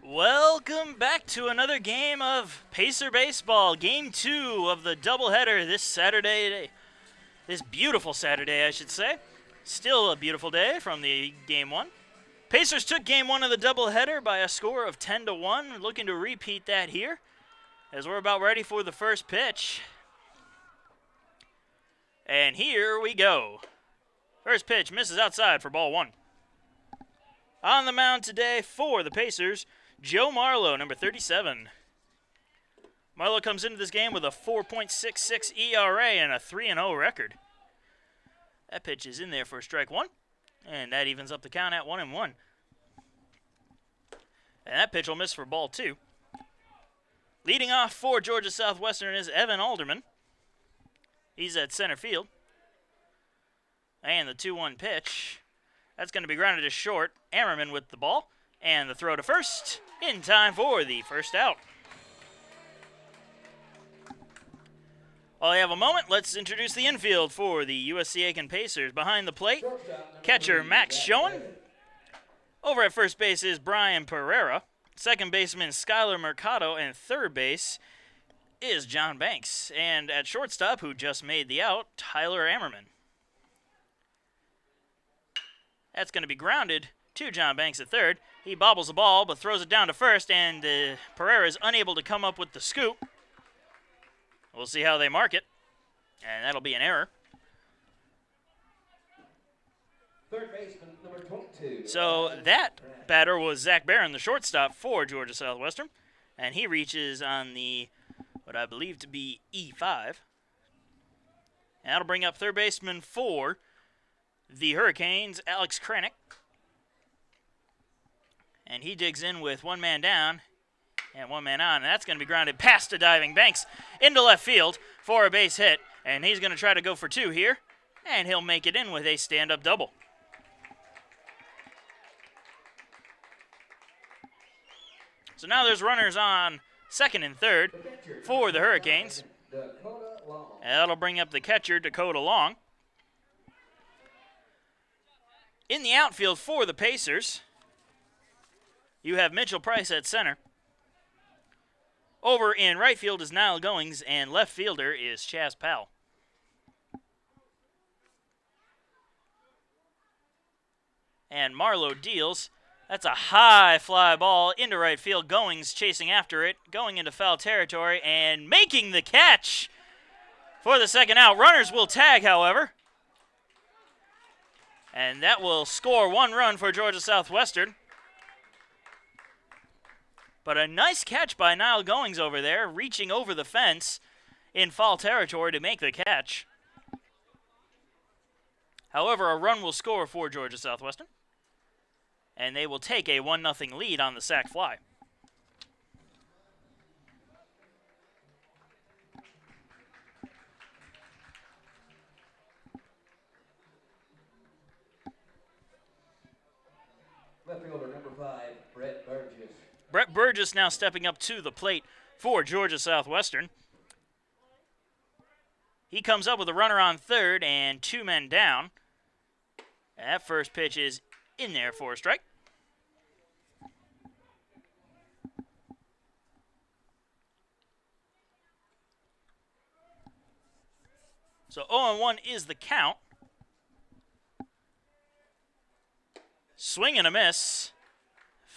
Welcome back to another game of Pacer Baseball, Game 2 of the doubleheader this Saturday. This beautiful Saturday, I should say. Still a beautiful day from the Game 1. Pacers took Game 1 of the doubleheader by a score of 10-1. Looking to repeat that here as we're about ready for the first pitch. And here we go. First pitch misses outside for ball 1. On the mound today for the Pacers, Joe Marlowe, number 37. Marlowe comes into this game with a 4.66 ERA and a 3-0 record. That pitch is in there for strike 1, and that evens up the count at 1-1. And that pitch will miss for ball 2. Leading off for Georgia Southwestern is Evan Alderman. He's at center field. And the 2-1 pitch, that's going to be grounded to short. Ammerman with the ball, and the throw to first in time for the first out. While we have a moment, let's introduce the infield for the USC Aiken Pacers. Behind the plate, catcher Max Schoen. Over at first base is Brian Pereira. Second baseman Skylar Mercado, and third base is John Banks. And at shortstop, who just made the out, Tyler Ammerman. That's going to be grounded to John Banks at third. He bobbles the ball, but throws it down to first, and Pereira is unable to come up with the scoop. We'll see how they mark it, and that'll be an error. Third baseman, number 22. So that batter was Zach Barron, the shortstop for Georgia Southwestern, and he reaches on the, what I believe to be E5. And that'll bring up third baseman for the Hurricanes, Alex Kranick. And he digs in with one man down and one man on. And that's going to be grounded past a diving Banks into left field for a base hit. And he's going to try to go for two here. And he'll make it in with a stand-up double. So now there's runners on second and third for the Hurricanes. And that'll bring up the catcher, Dakota Long. In the outfield for the Pacers, you have Mitchell Price at center. Over in right field is Niall Goings, and left fielder is Chaz Powell. And Marlowe deals. That's a high fly ball into right field. Goings chasing after it, going into foul territory, and making the catch for the second out. Runners will tag, however. And that will score one run for Georgia Southwestern. But a nice catch by Niall Goings over there, reaching over the fence in foul territory to make the catch. However, a run will score for Georgia Southwestern. And they will take a 1-0 lead on the sac fly. Left fielder, number 5, Brett Burgess. Brett Burgess now stepping up to the plate for Georgia Southwestern. He comes up with a runner on third and two men down. And that first pitch is in there for a strike. So 0-1 is the count. Swing and a miss.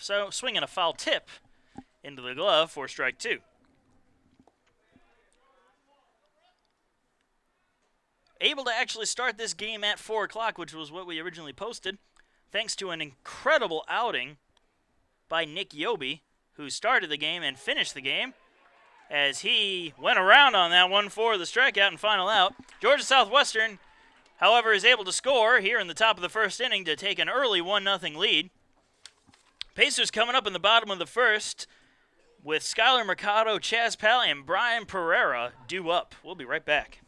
So swinging a foul tip into the glove for strike 2. Able to actually start this game at 4 o'clock, which was what we originally posted, thanks to an incredible outing by Nick Yobi, who started the game and finished the game, as he went around on that one for the strikeout and final out. Georgia Southwestern, however, is able to score here in the top of the first inning to take an early 1-0 lead. Pacers coming up in the bottom of the first with Skylar Mercado, Chaz Powell, and Brian Pereira due up. We'll be right back.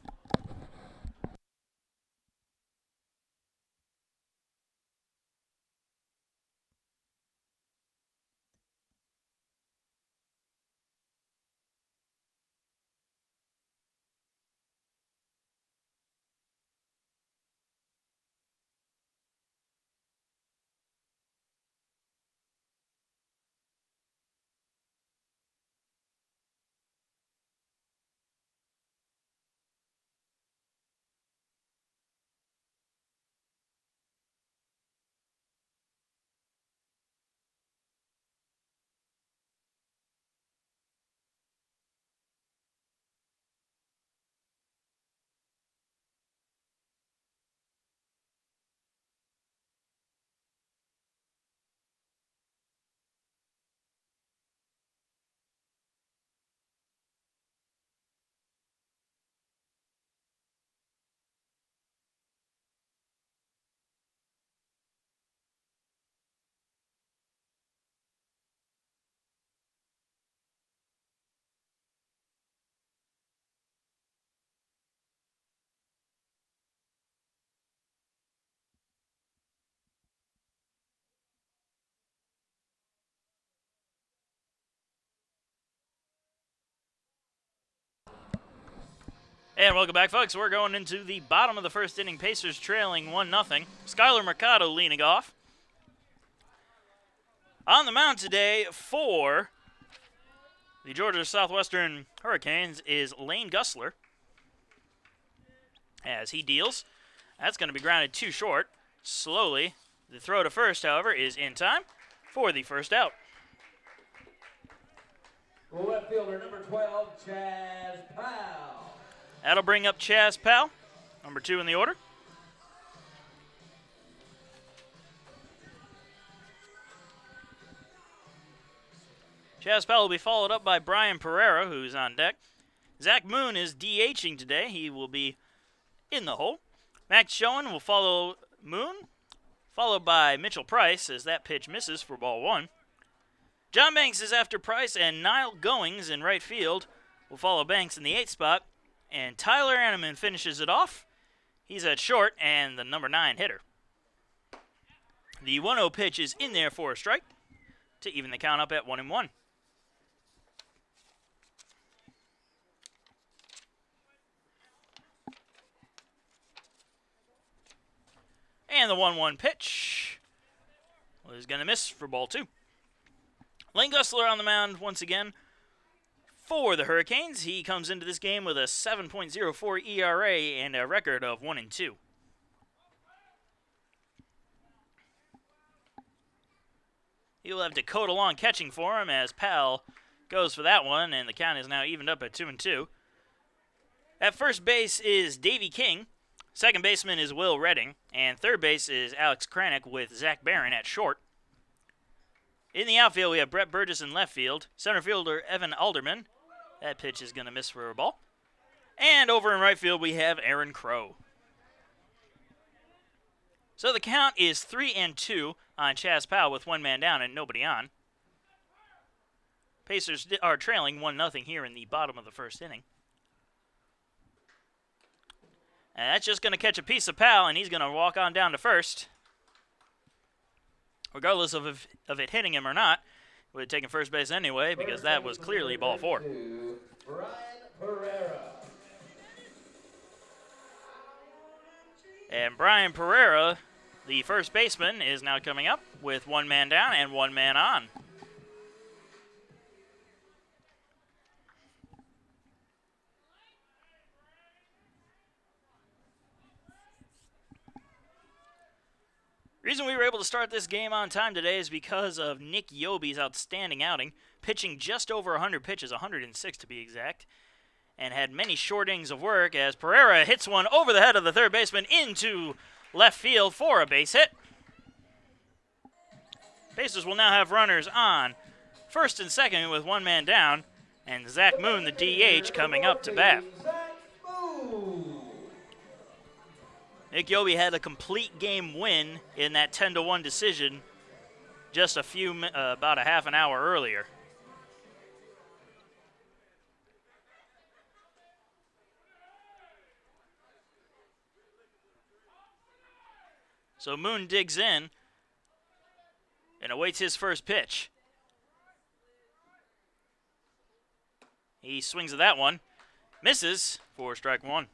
And welcome back, folks. We're going into the bottom of the first inning. Pacers trailing 1-0. Skylar Mercado leading off. On the mound today for the Georgia Southwestern Hurricanes is Lane Gussler. As he deals, that's going to be grounded too short. Slowly, the throw to first, however, is in time for the first out. Left fielder number 12, Chaz Powell. That'll bring up Chaz Powell, number 2 in the order. Chaz Powell will be followed up by Brian Pereira, who's on deck. Zach Moon is DHing today. He will be in the hole. Max Schoen will follow Moon, followed by Mitchell Price as that pitch misses for ball 1. John Banks is after Price, and Niall Goings in right field will follow Banks in the 8th spot. And Tyler Anneman finishes it off. He's at short and the number 9 hitter. The 1-0 pitch is in there for a strike to even the count up at 1-1. And the 1-1 pitch was going to miss for ball 2. Lane Gussler on the mound once again for the Hurricanes. He comes into this game with a 7.04 ERA and a record of 1-2. He'll have Dakota Long catching for him as Powell goes for that one, and the count is now evened up at 2-2. At first base is Davey King. Second baseman is Will Redding, and third base is Alex Kranick with Zach Barron at short. In the outfield, we have Brett Burgess in left field. Center fielder Evan Alderman. That pitch is going to miss for a ball. And over in right field, we have Aaron Crow. So the count is 3-2 on Chaz Powell with one man down and nobody on. Pacers are trailing 1-0 here in the bottom of the first inning. And that's just going to catch a piece of Powell, and he's going to walk on down to first. Regardless of it hitting him or not, would have taken first base anyway because that was clearly ball 4. Brian Pereira. And Brian Pereira, the first baseman, is now coming up with one man down and one man on. The reason we were able to start this game on time today is because of Nick Yobi's outstanding outing, pitching just over 100 pitches, 106 to be exact, and had many short innings of work as Pereira hits one over the head of the third baseman into left field for a base hit. Pacers will now have runners on first and second with one man down, and Zach Moon, the DH, coming up to bat. Nick Yobi had a complete game win in that 10-1 decision just about a half an hour earlier. So Moon digs in and awaits his first pitch. He swings at that one, misses for strike 1.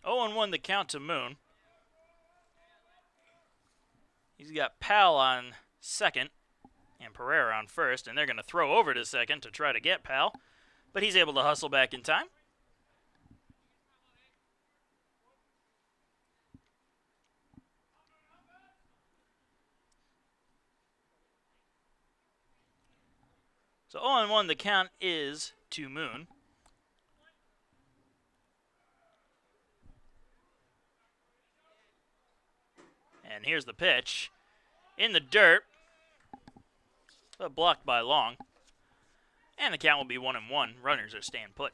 Oh, and 1 the count to Moon. He's got Powell on second and Pereira on first, and they're going to throw over to second to try to get Powell, but he's able to hustle back in time. So 0-1 the count is to Moon. And here's the pitch. In the dirt. But blocked by Long. And the count will be 1-1. Runners are staying put.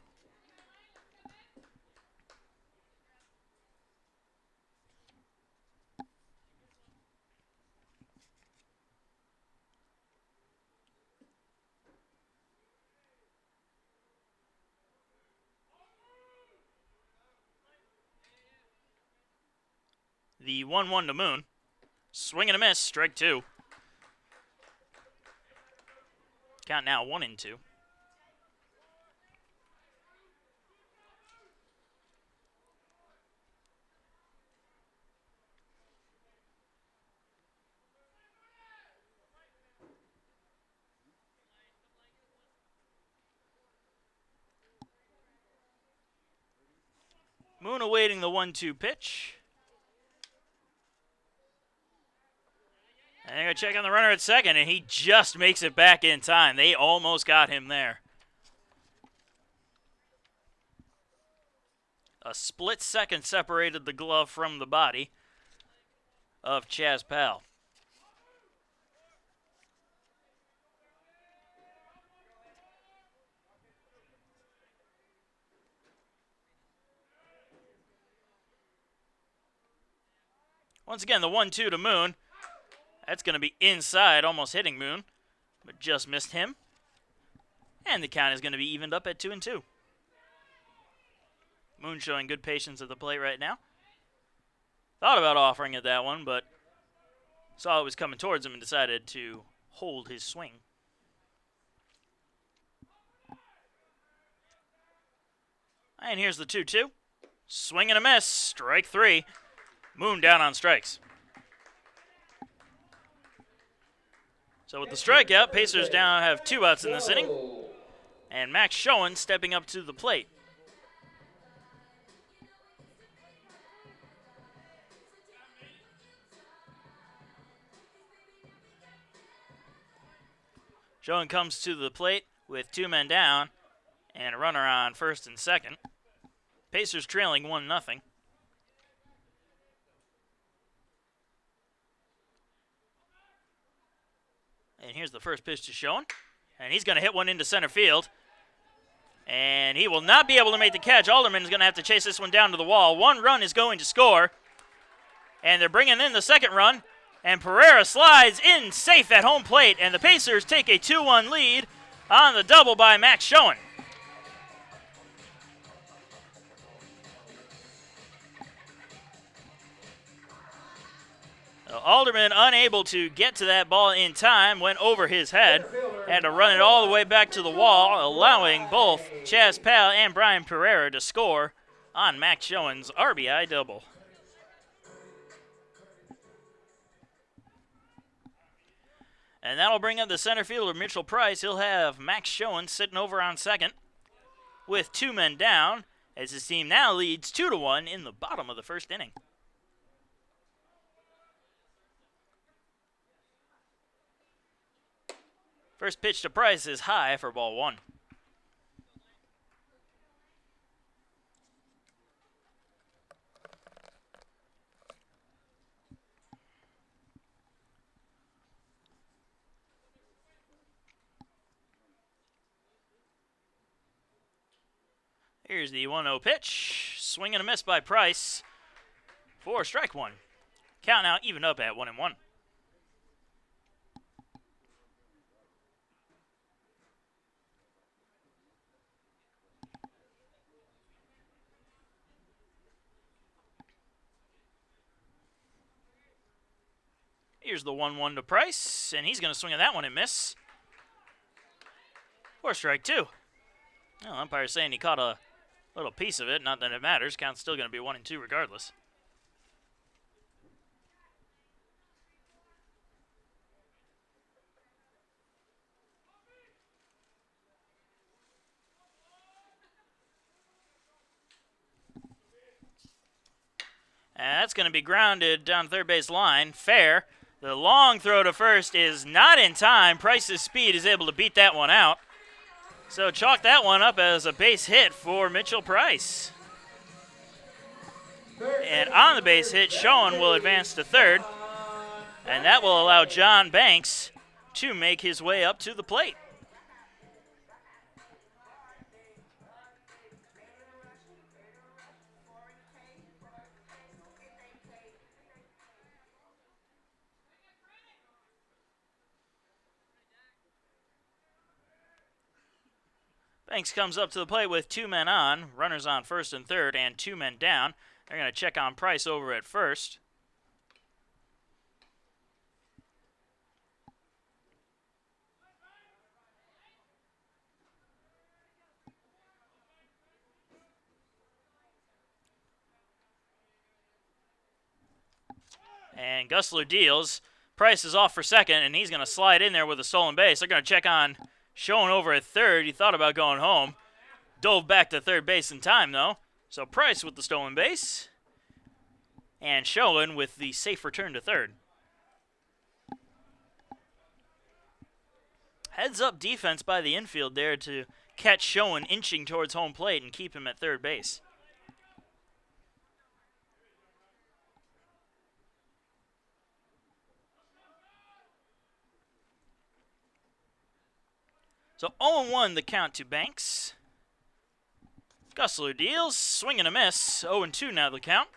the 1-1 to Moon. Swing and a miss, strike 2. Count now 1-2. Moon awaiting the 1-2 pitch. And they're going to check on the runner at second, and he just makes it back in time. They almost got him there. A split second separated the glove from the body of Chaz Powell. Once again, the 1-2 to Moon. That's going to be inside, almost hitting Moon, but just missed him. And the count is going to be evened up at 2-2. Moon showing good patience at the plate right now. Thought about offering it that one, but saw it was coming towards him and decided to hold his swing. And here's the 2-2. Swing and a miss, strike 3. Moon down on strikes. So with the strikeout, Pacers now have 2 outs in this inning. And Max Schoen stepping up to the plate. Schoen comes to the plate with 2 men down and a runner on first and second. Pacers trailing 1-0. And here's the first pitch to Schoen. And he's going to hit one into center field. And he will not be able to make the catch. Alderman is going to have to chase this one down to the wall. 1 run is going to score. And they're bringing in the second run. And Pereira slides in safe at home plate. And the Pacers take a 2-1 lead on the double by Max Schoen. Alderman unable to get to that ball in time, went over his head, had to run it all the way back to the wall, allowing both Chaz Powell and Brian Pereira to score on Max Schoen's RBI double. And that'll bring up the center fielder, Mitchell Price. He'll have Max Schoen sitting over on second with 2 men down, as his team now leads 2-1 in the bottom of the first inning. First pitch to Price is high for ball 1. Here's the 1-0 pitch. Swing and a miss by Price for strike 1. Count now even up at 1-1. Here's the 1-1 to Price, and he's going to swing at that one and miss for strike 2. Well, umpire's saying he caught a little piece of it. Not that it matters. Count's still going to be 1-2 regardless. And that's going to be grounded down third base line. Fair. The long throw to first is not in time. Price's speed is able to beat that one out. So chalk that one up as a base hit for Mitchell Price. And on the base hit, Schoen will advance to third. And that will allow John Banks to make his way up to the plate. Banks comes up to the plate with 2 men on, runners on first and third, and 2 men down. They're going to check on Price over at first. And Gusler deals. Price is off for second, and he's going to slide in there with a stolen base. They're going to check on Schoen over at third. He thought about going home. Dove back to third base in time, though. So Price with the stolen base. And Schoen with the safe return to third. Heads-up defense by the infield there to catch Schoen inching towards home plate and keep him at third base. So 0-1 the count to Banks. Gusler deals, swing and a miss. 0-2 now the count.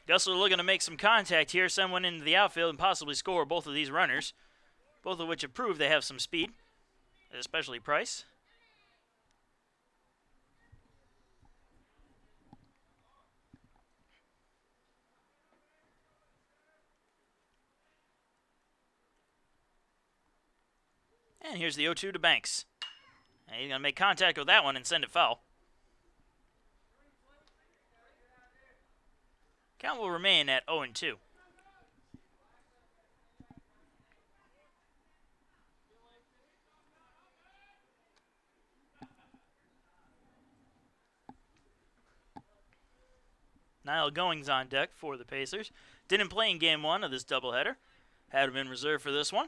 Gusler looking to make some contact here, send one into the outfield and possibly score both of these runners, both of which have proved they have some speed, especially Price. And here's the 0-2 to Banks. And he's going to make contact with that one and send it foul. Count will remain at 0-2. Niall Goings on deck for the Pacers. Didn't play in game one of this doubleheader. Had him in reserve for this one.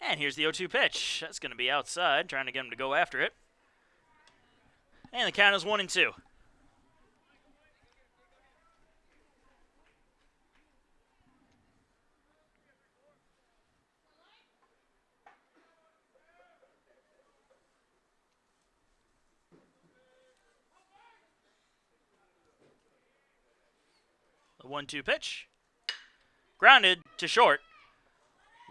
And here's the 0-2 pitch. That's going to be outside, trying to get him to go after it. And the count is 1-2. The 1-2 pitch. Grounded to short.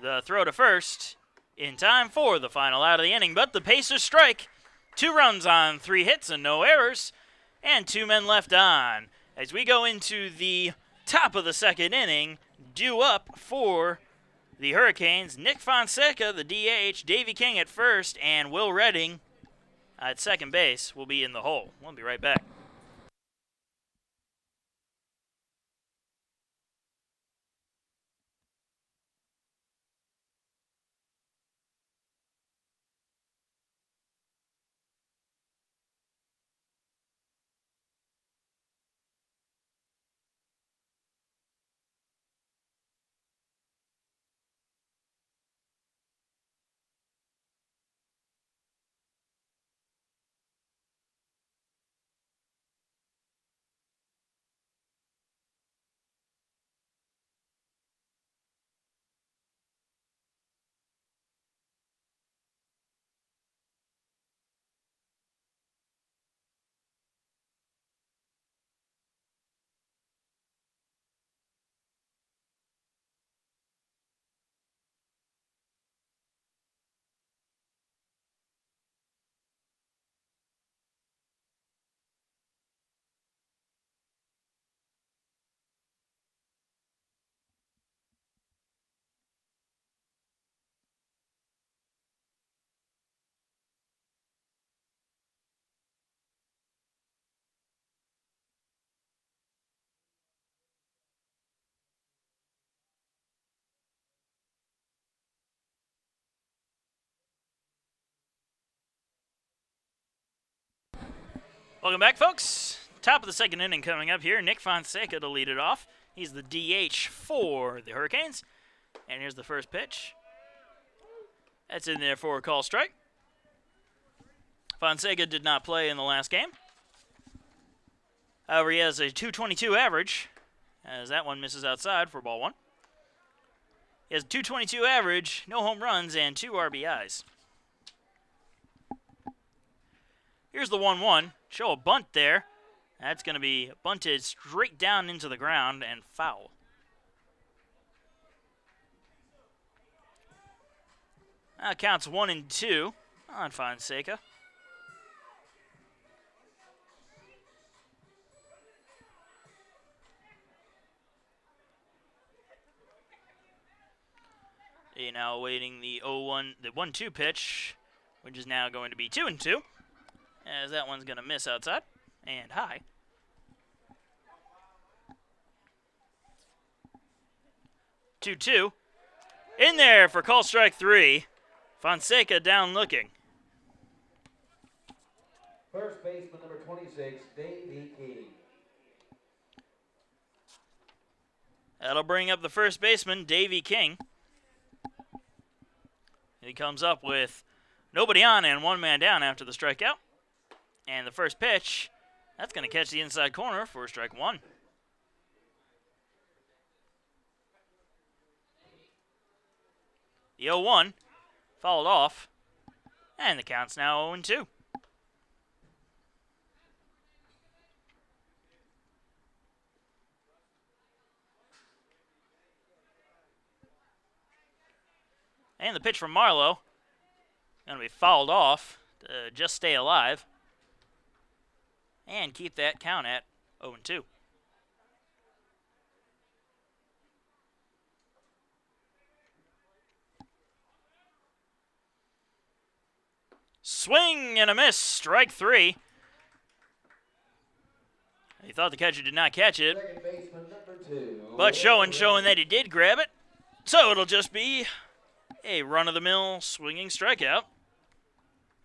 The throw to first in time for the final out of the inning, but the Pacers strike. 2 runs on 3 hits and no errors, and 2 men left on. As we go into the top of the second inning, due up for the Hurricanes, Nick Fonseca, the DH, Davey King at first, and Will Redding at second base will be in the hole. We'll be right back. Welcome back, folks. Top of the second inning coming up here. Nick Fonseca to lead it off. He's the DH for the Hurricanes. And here's the first pitch. That's in there for a call strike. Fonseca did not play in the last game. However, he has a .222 average, as that one misses outside for ball 1. He has a .222 average, no home runs, and 2 RBIs. Here's the 1-1. Show a bunt there. That's going to be bunted straight down into the ground and foul. That counts 1-2 on Fonseca. You're now awaiting the 1-2 pitch, which is now going to be 2-2. As that one's going to miss outside and high. 2-2. In there for call strike 3. Fonseca down looking. First baseman number 26, Davey King. That'll bring up the first baseman, Davey King. He comes up with nobody on and one man down after the strikeout. And the first pitch, that's going to catch the inside corner for strike 1. The 0-1 fouled off, and the count's now 0-2. And the pitch from Marlowe, going to be fouled off to just stay alive and keep that count at 0-2. Swing and a miss, strike 3. He thought the catcher did not catch it, Second baseman number 2. but showing that he did grab it. So it'll just be a run-of-the-mill swinging strikeout.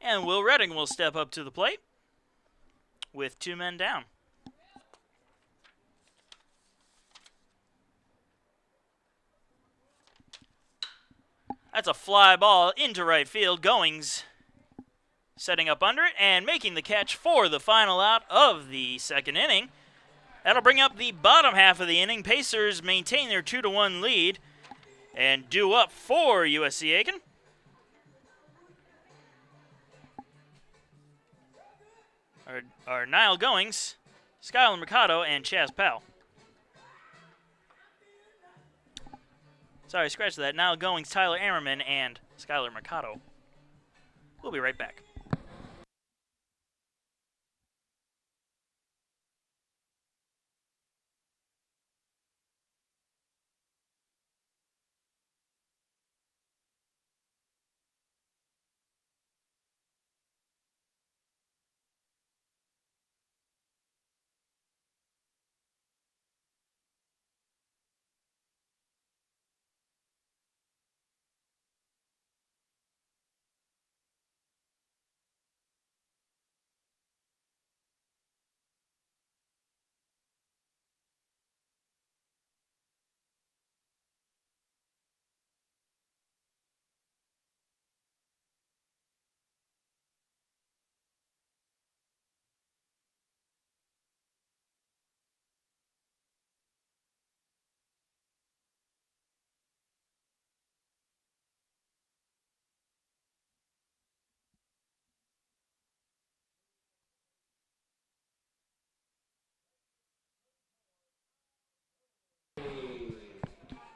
And Will Redding will step up to the plate with 2 men down. That's a fly ball into right field. Goings setting up under it and making the catch for the final out of the second inning. That'll bring up the bottom half of the inning. Pacers maintain their 2-1 lead and due up for USC Aiken. Are Niall Goings, Skylar Mercado, and Chaz Powell. Sorry, scratch that. Niall Goings, Tyler Ammerman, and Skylar Mercado. We'll be right back.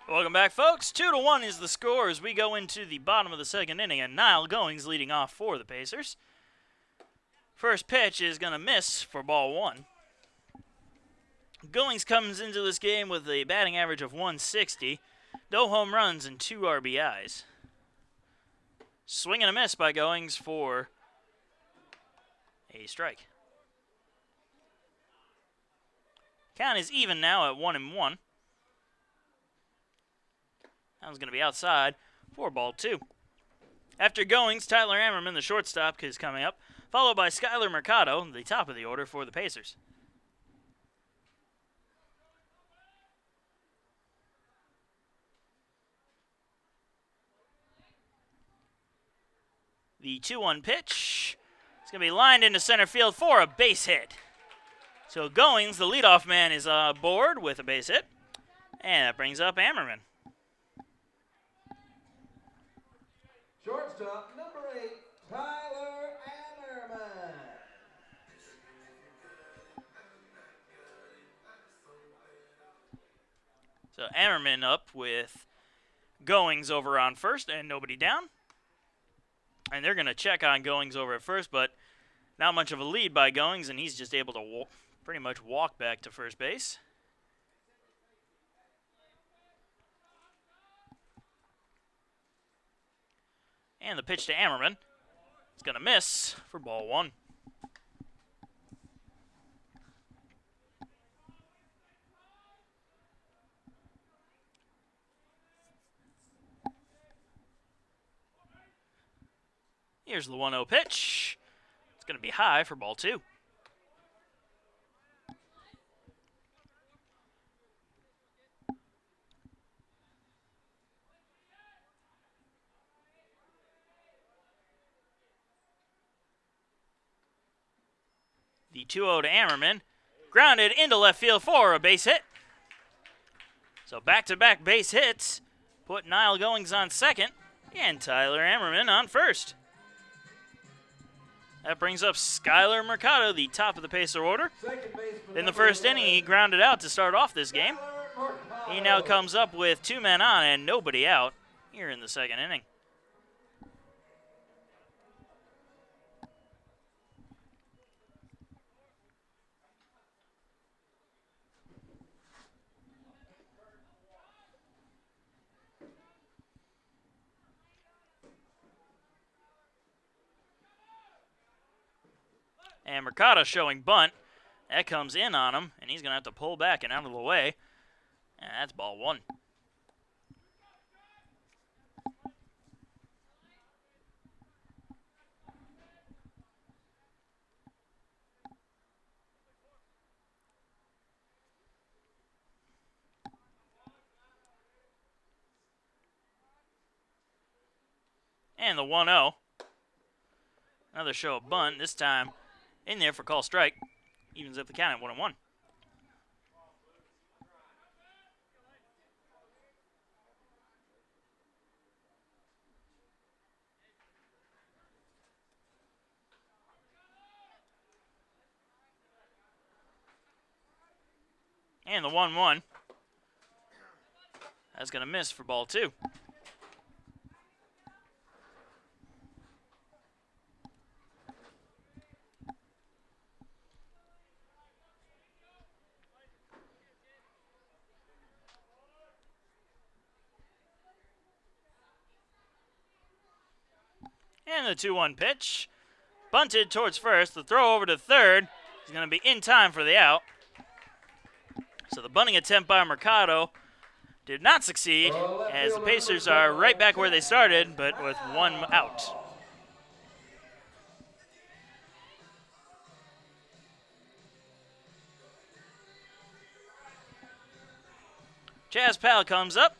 Welcome back, folks. 2-1 is the score as we go into the bottom of the second inning, and Niall Goings leading off for the Pacers. First pitch is going to miss for ball 1. Goings comes into this game with a batting average of 160, no home runs and 2 RBIs. Swing and a miss by Goings for a strike. Count is even now at 1-1. That one's going to be outside for ball 2. After Goings, Tyler Ammerman, the shortstop, is coming up, followed by Skylar Mercado, the top of the order for the Pacers. The 2-1 pitch is going to be lined into center field for a base hit. So Goings, the leadoff man, is aboard with a base hit, and that brings up Ammerman. Shortstop number 8, Tyler Ammerman. So Ammerman up with Goings over on first and nobody down. And they're going to check on Goings over at first, but not much of a lead by Goings, and he's just able to pretty much walk back to first base. And the pitch to Ammerman. It's going to miss for ball 1. Here's the 1-0 pitch. It's going to be high for ball 2. The 2-0 to Ammerman. Grounded into left field for a base hit. So back-to-back base hits put Niall Goings on second and Tyler Ammerman on first. That brings up Skylar Mercado, the top of the Pacer order. In the first inning, he grounded out to start off this game. He now comes up with 2 men on and nobody out here in the second inning. And Mercado showing bunt. That comes in on him, and he's going to have to pull back and out of the way. And that's ball 1. And the 1-0. Another show of bunt, this time in there for call strike. Evens up the count at 1-1. And the 1-1. That's going to miss for ball 2. And the 2-1 pitch. Bunted towards first. The throw over to third. He's going to be in time for the out. So the bunting attempt by Mercado did not succeed, as the Pacers are right back where they started, but with 1 out. Chaz Powell comes up,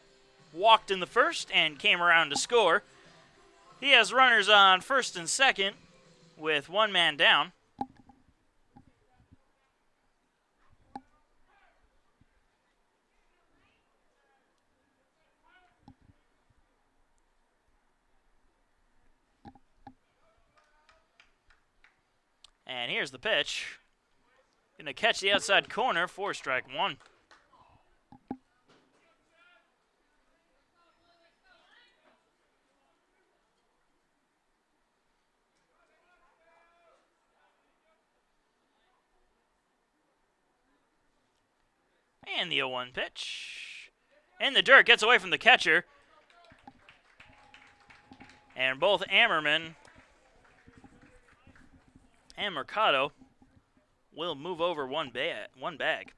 walked in the first, and came around to score. He has runners on first and second with 1 man down. And here's the pitch. Going to catch the outside corner for strike 1. And the 0-1 pitch. In the dirt, gets away from the catcher. And both Ammerman and Mercado will move over one bag.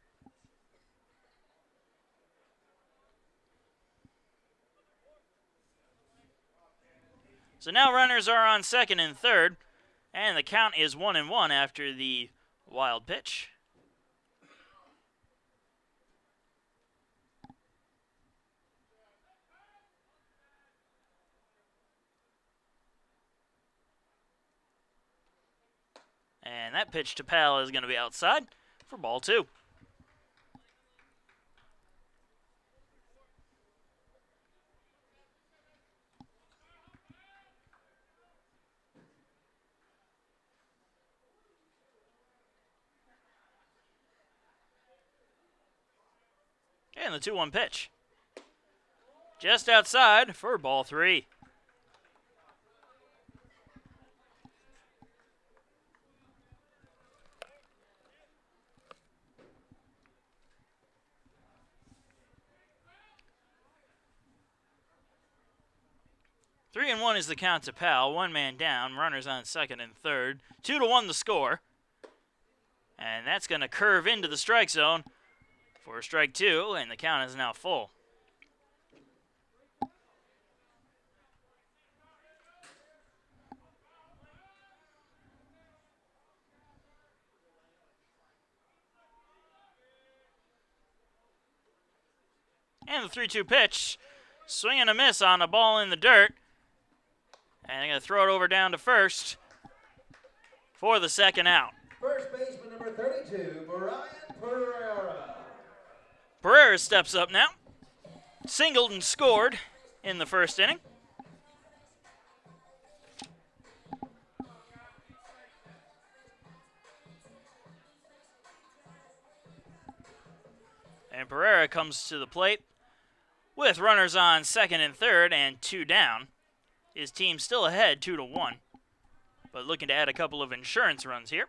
So now runners are on second and third, and the count is 1-1 after the wild pitch. And that pitch to Powell is going to be outside for ball 2. And the 2-1 pitch. Just outside for ball 3. Three and 1 is the count to Powell. 1 man down. Runners on second and third. 2-1 the score. And that's going to curve into the strike zone for strike 2, and the count is now full. And the 3-2 pitch. Swing and a miss on a ball in the dirt. And they're going to throw it over down to first for the second out. First baseman number 32, Brian Pereira. Pereira steps up now. Singled and scored in the first inning. And Pereira comes to the plate with runners on second and third and 2 down. His team still ahead 2-1, but looking to add a couple of insurance runs here.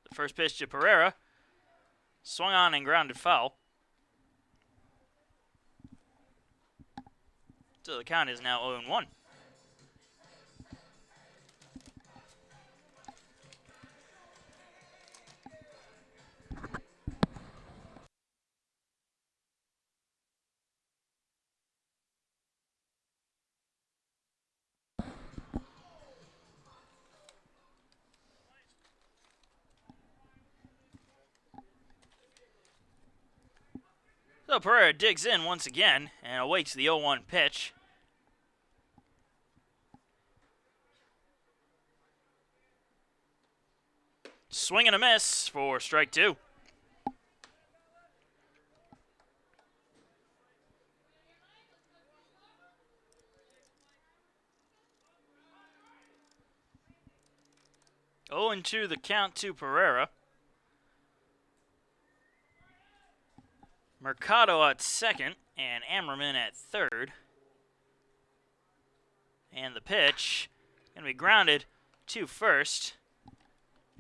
The first pitch to Pereira, swung on and grounded foul. So the count is now 0-1. So Pereira digs in once again and awaits the 0-1 pitch. Swing and a miss for strike 2. Oh, and 2 the count to Pereira. Mercado at second and Ammerman at third. And the pitch going to be grounded to first.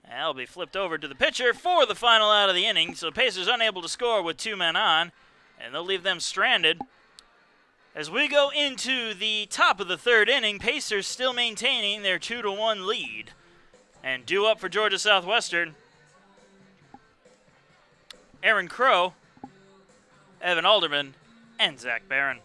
And that'll be flipped over to the pitcher for the final out of the inning. So Pacers unable to score with 2 men on, and they'll leave them stranded. As we go into the top of the third inning, Pacers still maintaining their 2-1 lead. And due up for Georgia Southwestern, Aaron Crow, Evan Alderman, and Zach Barron.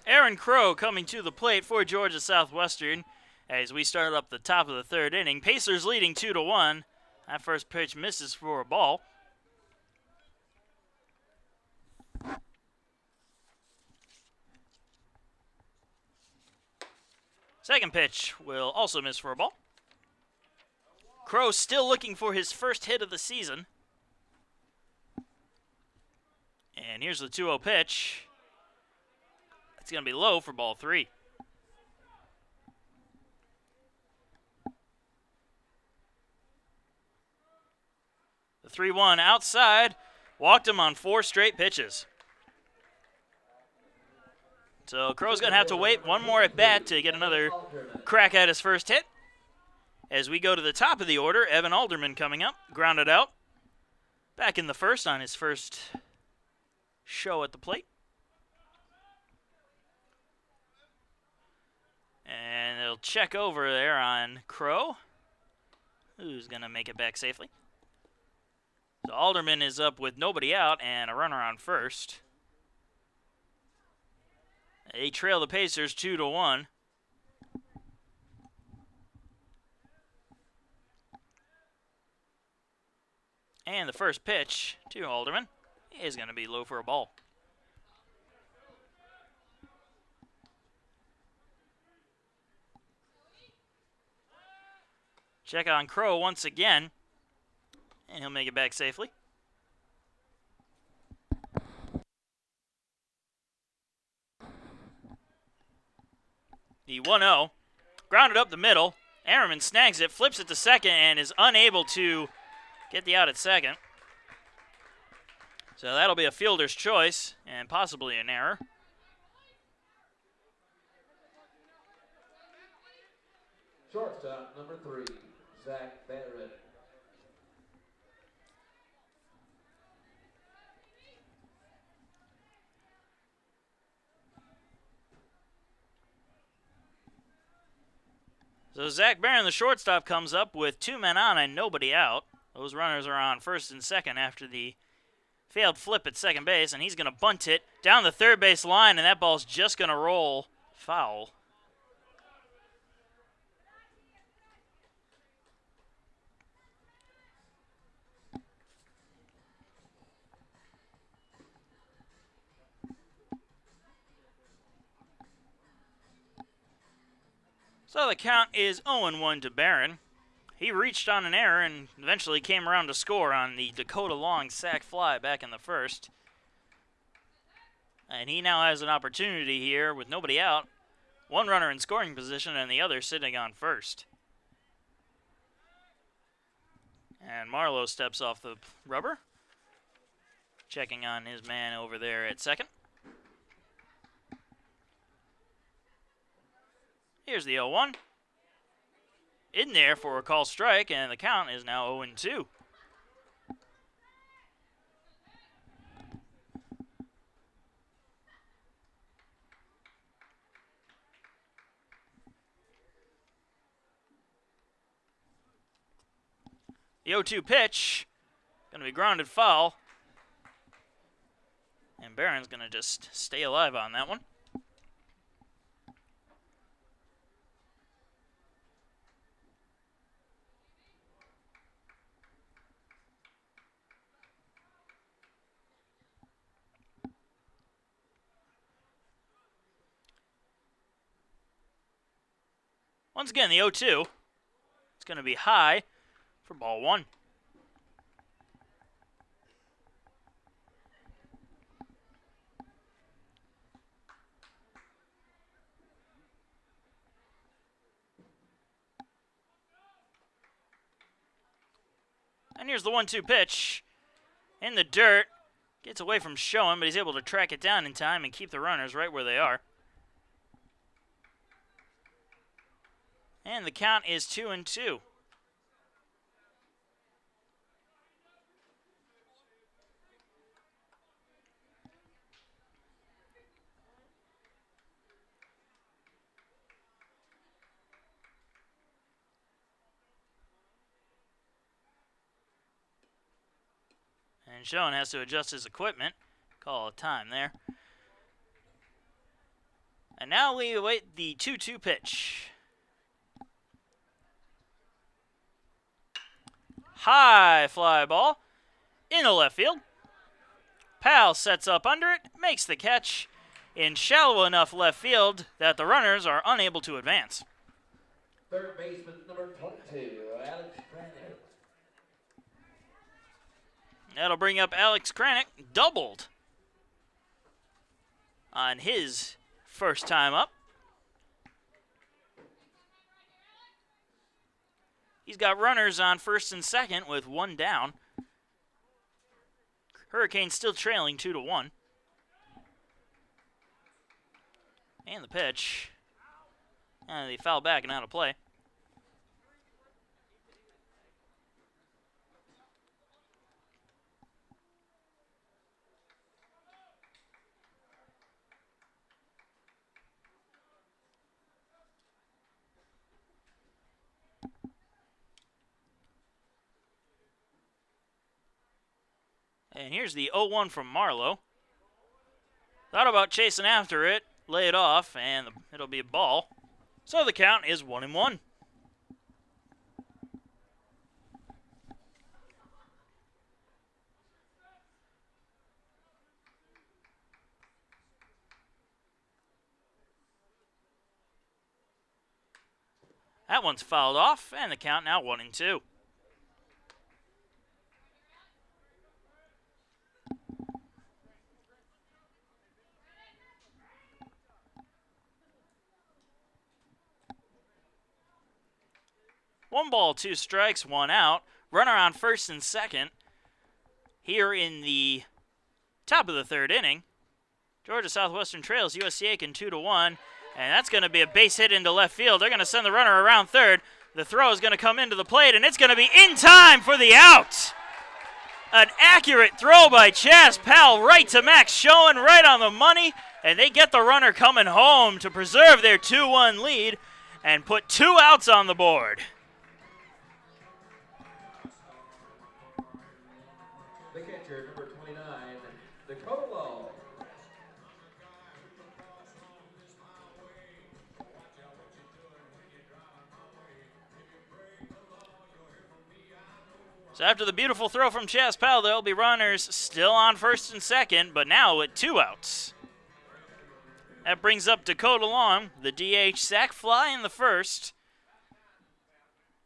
Aaron Crow coming to the plate for Georgia Southwestern as we start up the top of the third inning. Pacers leading 2-1. That first pitch misses for a ball. Second pitch will also miss for a ball. Crow still looking for his first hit of the season. And here's the 2-0 pitch. It's going to be low for ball 3. The 3-1 outside. Walked him on 4 straight pitches. So Crow's going to have to wait one more at bat to get another crack at his first hit. As we go to the top of the order, Evan Alderman coming up, grounded out. Back in the first on his first show at the plate. check over there on Crow, who's going to make it back safely. So Alderman is up with nobody out and a runner on first. They trail the Pacers 2-1. And the first pitch to Alderman is going to be low for a ball. Check on Crow once again, and he'll make it back safely. The 1-0, grounded up the middle. Amerman snags it, flips it to second, and is unable to get the out at second. So that'll be a fielder's choice and possibly an error. Shortstop number 3, Zach Barrett. So Zach Barron, the shortstop, comes up with 2 men on and nobody out. Those runners are on first and second after the failed flip at second base, and he's going to bunt it down the third base line, and that ball's just going to roll foul. So the count is 0-1 to Barron. He reached on an error and eventually came around to score on the Dakota Long sac fly back in the first. And he now has an opportunity here with nobody out. One runner in scoring position and the other sitting on first. And Marlowe steps off the rubber, checking on his man over there at second. Here's the 0-1. In there for a call strike, and the count is now 0-2. The 0-2 pitch, going to be grounded foul. And Barron's going to just stay alive on that one. Once again, the 0-2. It's going to be high for ball one. And here's the 1-2 pitch. In the dirt. Gets away from Schoen, but he's able to track it down in time and keep the runners right where they are. And the count is 2-2. And Schoen has to adjust his equipment. Call a time there. And now we await the 2-2 pitch. High fly ball into left field. Powell sets up under it, makes the catch in shallow enough left field that the runners are unable to advance. Third baseman number 22, Alex Brandon. That'll bring up Alex Kranick, doubled on his first time up. He's got runners on first and second with one down. Hurricanes still trailing 2-1. And the pitch. And they foul back and out of play. And here's the 0-1 from Marlowe. Thought about chasing after it, lay it off, and it'll be a ball. So the count is 1-1. That one's fouled off, and the count now 1-2. One ball, two strikes, one out. Runner on first and second. Here in the top of the third inning, Georgia Southwestern trails USC Aiken 2-1, and that's going to be a base hit into left field. They're going to send the runner around third. The throw is going to come into the plate, and it's going to be in time for the out. An accurate throw by Chaz Powell right to Max Schoen, right on the money, and they get the runner coming home to preserve their 2-1 lead and put 2 outs on the board. The catcher, number 29, Dakota Lowe. So after the beautiful throw from Chaz Powell, there will be runners still on first and second, but now with 2 outs. That brings up Dakota Long, the DH, sac fly in the first.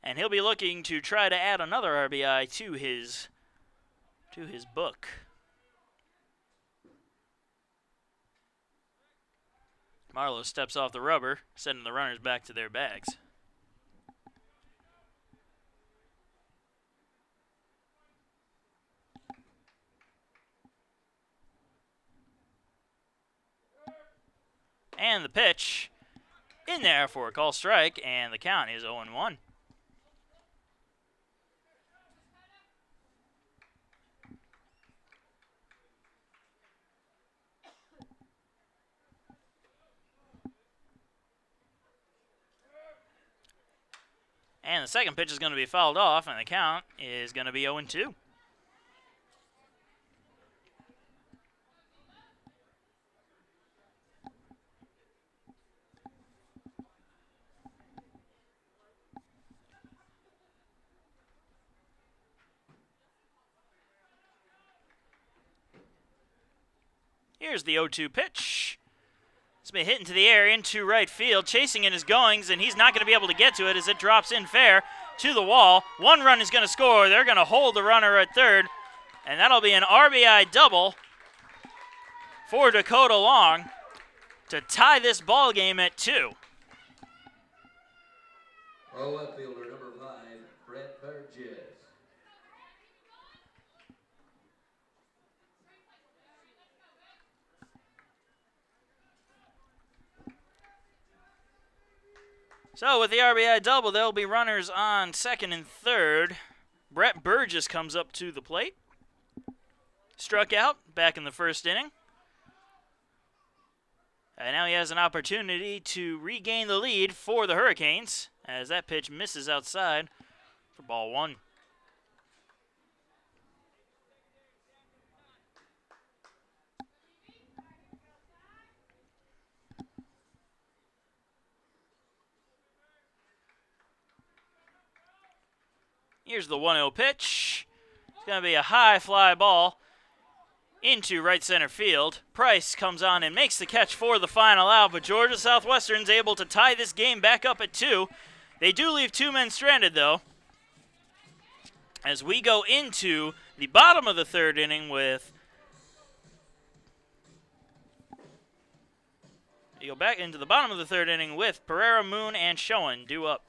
And he'll be looking to try to add another RBI to his book. Marlowe steps off the rubber, sending the runners back to their bags. And the pitch in there for a call strike, and the count is 0-1. And the second pitch is going to be fouled off, and the count is going to be 0-2. Here's the 0-2 pitch. It's been hit into the air into right field, chasing in his goings, and he's not going to be able to get to it as it drops in fair to the wall. One run is going to score. They're going to hold the runner at third, and that'll be an RBI double for Dakota Long to tie this ball game at 2. Left fielder, number 5, Brett Burgess. So with the RBI double, there'll be runners on second and third. Brett Burgess comes up to the plate. Struck out back in the first inning. And now he has an opportunity to regain the lead for the Hurricanes as that pitch misses outside for ball 1. Here's the 1-0 pitch. It's going to be a high fly ball into right center field. Price comes on and makes the catch for the final out, but Georgia Southwestern's able to tie this game back up at 2. They do leave 2 men stranded, though, as we go into the bottom of the third inning with Pereira, Moon, and Schoen due up.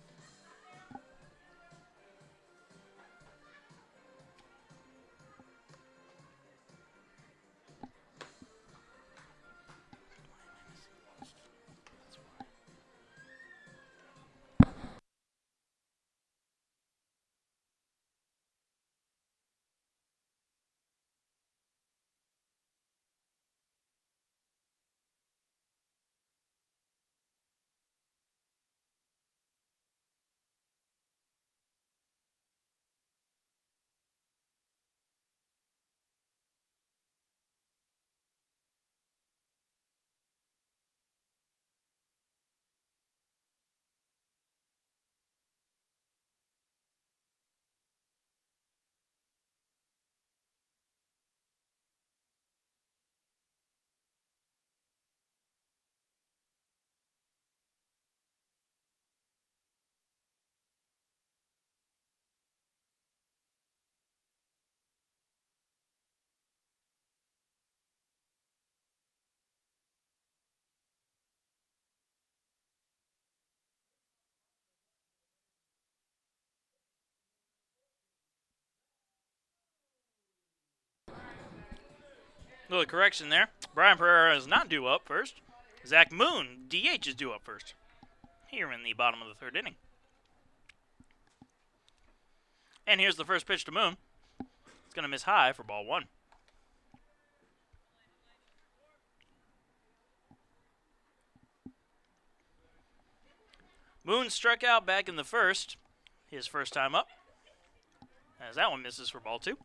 Little correction there. Brian Pereira is not due up first. Zach Moon, DH, is due up first. Here in the bottom of the third inning. And here's the first pitch to Moon. It's going to miss high for ball one. Moon struck out back in the first, his first time up, as that one misses for ball two.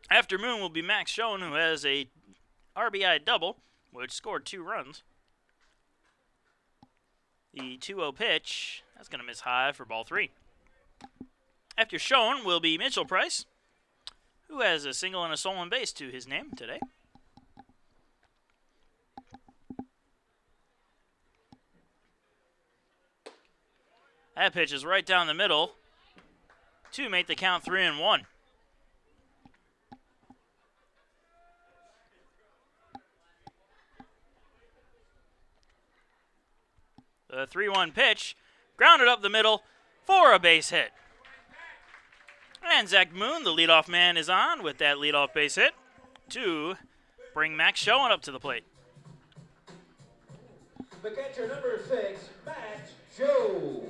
After Moon will be Max Schoen, who has a RBI double, which scored 2 runs. The 2-0 pitch, that's going to miss high for ball three. After Schoen will be Mitchell Price, who has a single and a stolen base to his name today. That pitch is right down the middle to make the count 3-1. The 3-1 pitch, grounded up the middle for a base hit. And Zach Moon, the leadoff man, is on with that leadoff base hit to bring Max Schoen up to the plate. The catcher, number 6, Max Schoen.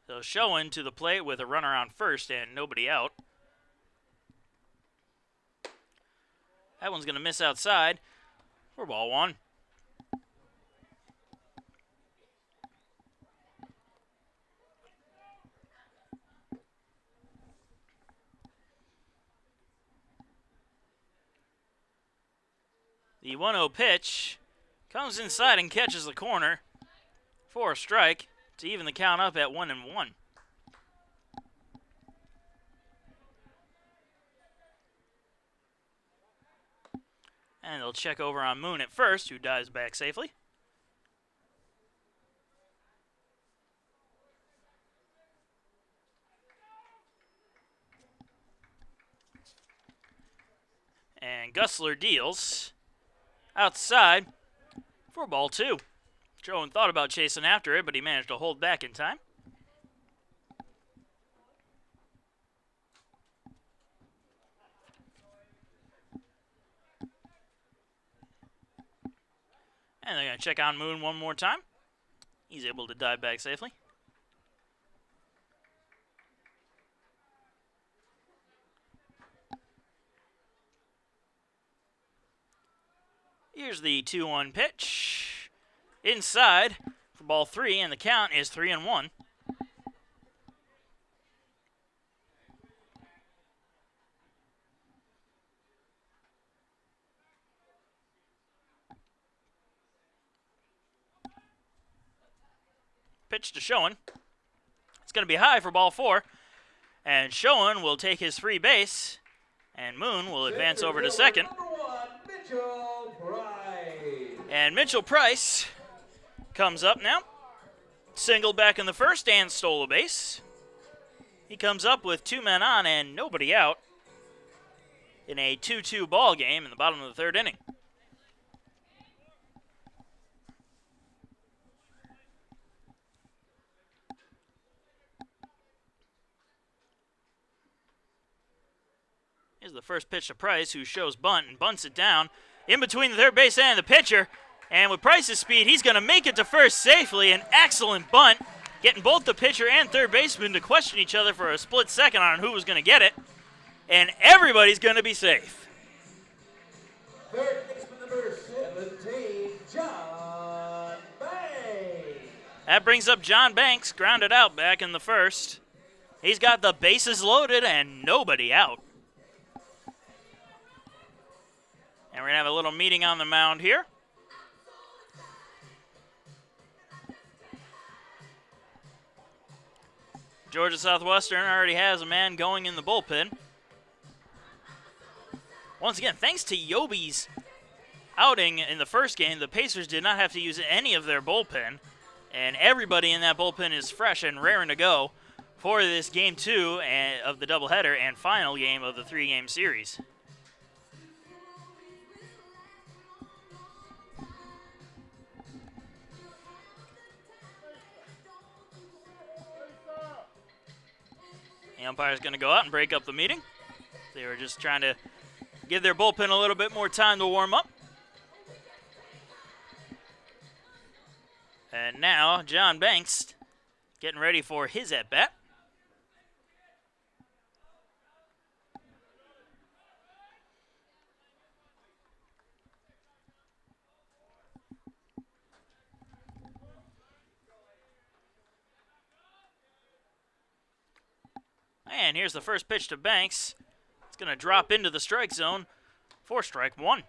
So Schoen to the plate with a runner on first and nobody out. That one's going to miss outside for ball one. The 1-0 pitch comes inside and catches the corner for a strike to even the count up at 1-1. And they'll check over on Moon at first, who dives back safely. And Gussler deals outside for ball two. Schoen thought about chasing after it, but he managed to hold back in time. And they're going to check on Moon one more time. He's able to dive back safely. Here's the 2-1 pitch. Inside for ball three, and the count is 3-1. Pitch to Schoen. It's going to be high for ball four, and Schoen will take his free base, and Moon will advance over to second. Mitchell Price. And Mitchell Price comes up now. Singled back in the first and stole a base. He comes up with 2 men on and nobody out in a 2-2 ball game in the bottom of the third inning. Here's the first pitch to Price, who shows bunt and bunts it down in between the third base and the pitcher. And with Price's speed, he's going to make it to first safely. An excellent bunt, getting both the pitcher and third baseman to question each other for a split second on who was going to get it. And everybody's going to be safe. Third baseman number 17, John Banks. That brings up John Banks, grounded out back in the first. He's got the bases loaded and nobody out. And we're going to have a little meeting on the mound here. Georgia Southwestern already has a man going in the bullpen. Once again, thanks to Yobi's outing in the first game, the Pacers did not have to use any of their bullpen. And everybody in that bullpen is fresh and raring to go for this game 2 of the doubleheader and final game of the 3-game series. The umpire's going to go out and break up the meeting. They were just trying to give their bullpen a little bit more time to warm up. And now John Banks getting ready for his at-bat. And here's the first pitch to Banks. It's going to drop into the strike zone for strike one.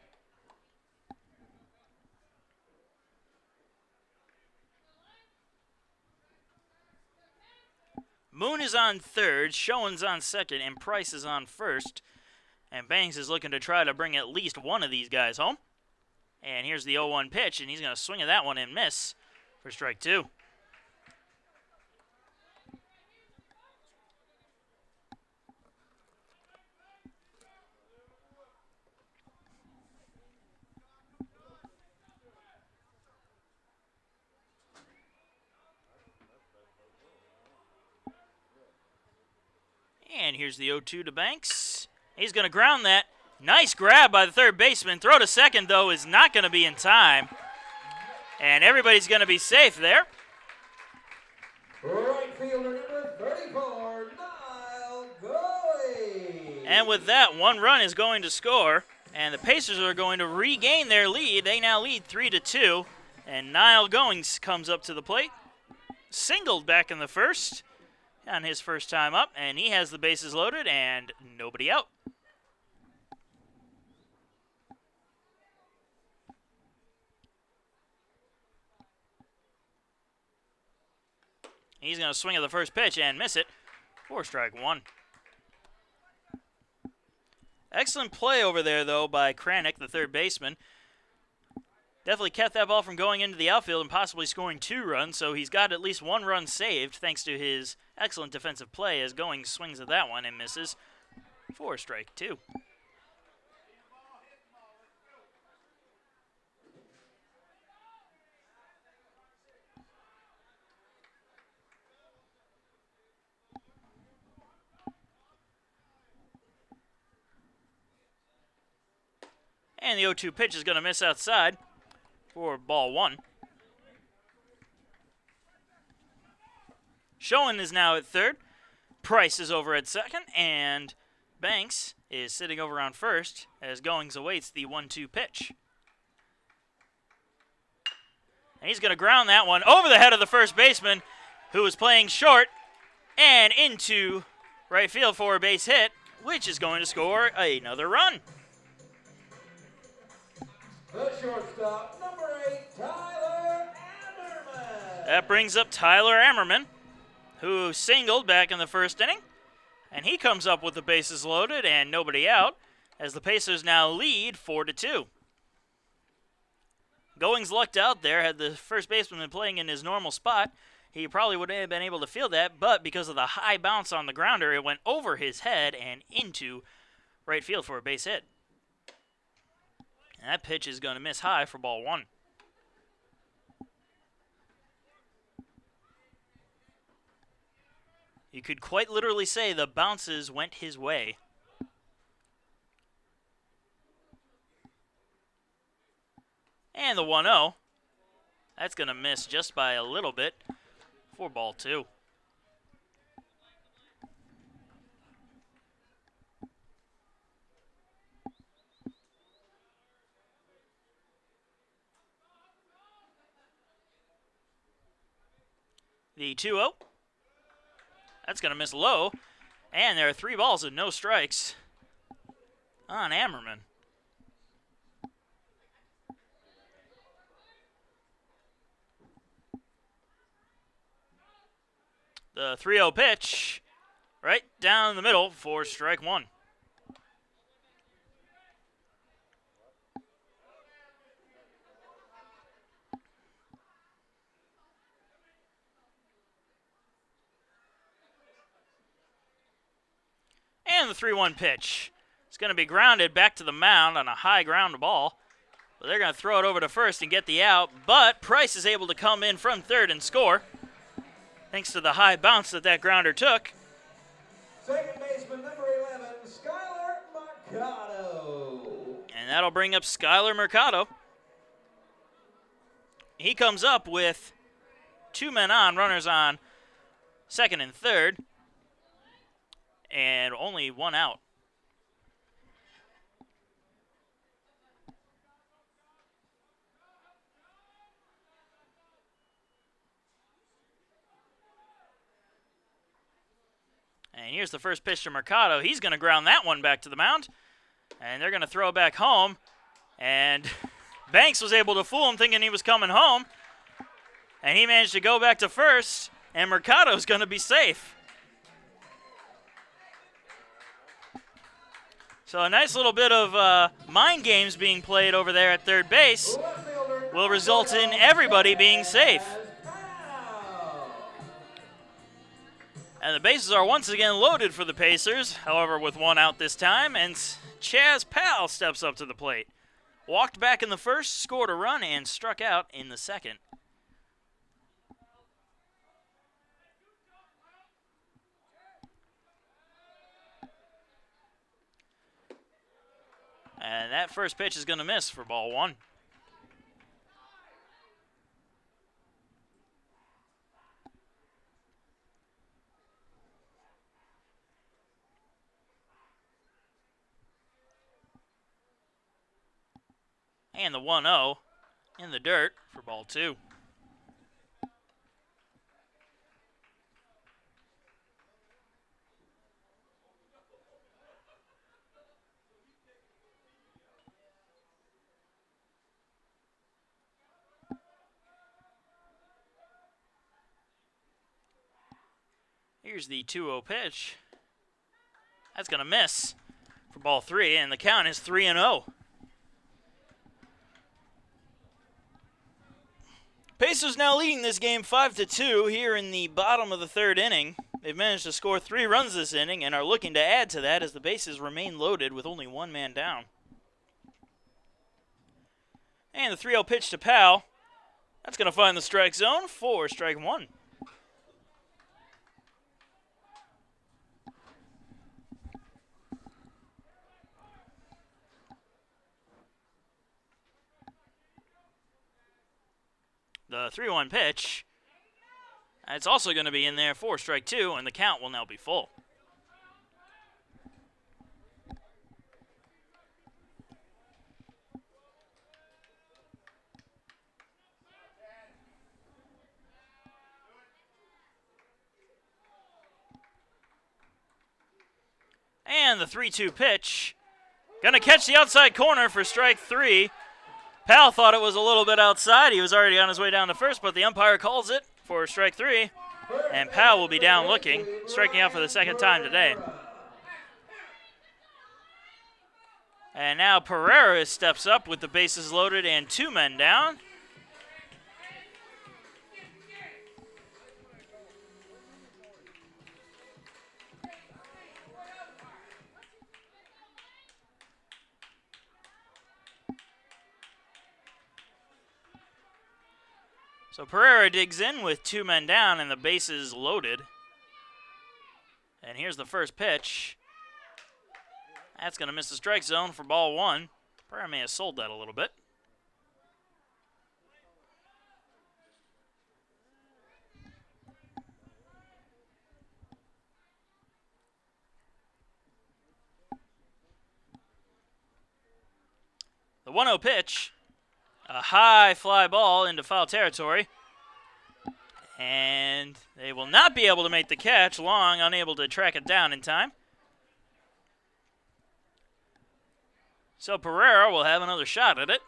Moon is on third, Schoen's on second, and Price is on first. And Banks is looking to try to bring at least one of these guys home. And here's the 0-1 pitch, and he's going to swing at that one and miss for strike two. And here's the 0-2 to Banks. He's going to ground that. Nice grab by the third baseman. Throw to second, though, is not going to be in time. And everybody's going to be safe there. Right fielder number 34, Niall Goey. And with that, one run is going to score. And the Pacers are going to regain their lead. They now lead 3-2. And Niall Goings comes up to the plate. Singled back in the first on his first time up. And he has the bases loaded and nobody out. He's going to swing at the first pitch and miss it for strike one. Excellent play over there, though, by Kranick, the third baseman. Definitely kept that ball from going into the outfield and possibly scoring 2 runs, so he's got at least 1 run saved thanks to his excellent defensive play as Goings swings at that one and misses for strike 2. And the 0-2 pitch is going to miss outside for ball 1. Schoen is now at third. Price is over at second. And Banks is sitting over on first as Goings awaits the 1-2 pitch. And he's going to ground that one over the head of the first baseman, who is playing short, and into right field for a base hit, which is going to score another run. The shortstop, number 8, Tyler Ammerman. That brings up Tyler Ammerman, who singled back in the first inning. And he comes up with the bases loaded and nobody out, as the Pacers now lead 4-2. Goings lucked out there. Had the first baseman been playing in his normal spot, he probably would have been able to feel that, but because of the high bounce on the grounder, it went over his head and into right field for a base hit. And that pitch is going to miss high for ball 1. You could quite literally say the bounces went his way. And the 1-0. That's going to miss just by a little bit for ball 2. The 2-0. That's going to miss low. And there are 3 balls and no strikes on Ammerman. The 3-0 pitch right down the middle for strike 1. And the 3-1 pitch. It's going to be grounded back to the mound on a high ground ball. But they're going to throw it over to first and get the out. But Price is able to come in from third and score, thanks to the high bounce that grounder took. Second baseman, number 11, Skylar Mercado. And that'll bring up Skylar Mercado. He comes up with 2 men on, runners on second and third, and only 1 out. And here's the first pitch to Mercado. He's going to ground that one back to the mound. And they're going to throw it back home. And Banks was able to fool him thinking he was coming home. And he managed to go back to first. And Mercado's going to be safe. So a nice little bit of mind games being played over there at third base will result in everybody being safe. And the bases are once again loaded for the Pacers, however with 1 out this time, and Chaz Powell steps up to the plate. Walked back in the first, scored a run, and struck out in the second. And that first pitch is going to miss for ball 1. And the 1-0 in the dirt for ball 2. Here's the 2-0 pitch. That's going to miss for ball 3, and the count is 3-0. Pacers now leading this game 5-2 here in the bottom of the third inning. They've managed to score 3 runs this inning and are looking to add to that as the bases remain loaded with only 1 man down. And the 3-0 pitch to Powell. That's going to find the strike zone for strike 1. The 3-1 pitch, it's also going to be in there for strike 2, and the count will now be full. And the 3-2 pitch, going to catch the outside corner for strike 3. Powell thought it was a little bit outside. He was already on his way down to first, but the umpire calls it for strike 3. And Powell will be down looking, striking out for the second time today. And now Pereira steps up with the bases loaded and 2 men down. So Pereira digs in with 2 men down and the bases loaded. And here's the first pitch. That's going to miss the strike zone for ball 1. Pereira may have sold that a little bit. The 1-0 pitch. A high fly ball into foul territory. And they will not be able to make the catch. Long unable to track it down in time. So Pereira will have another shot at it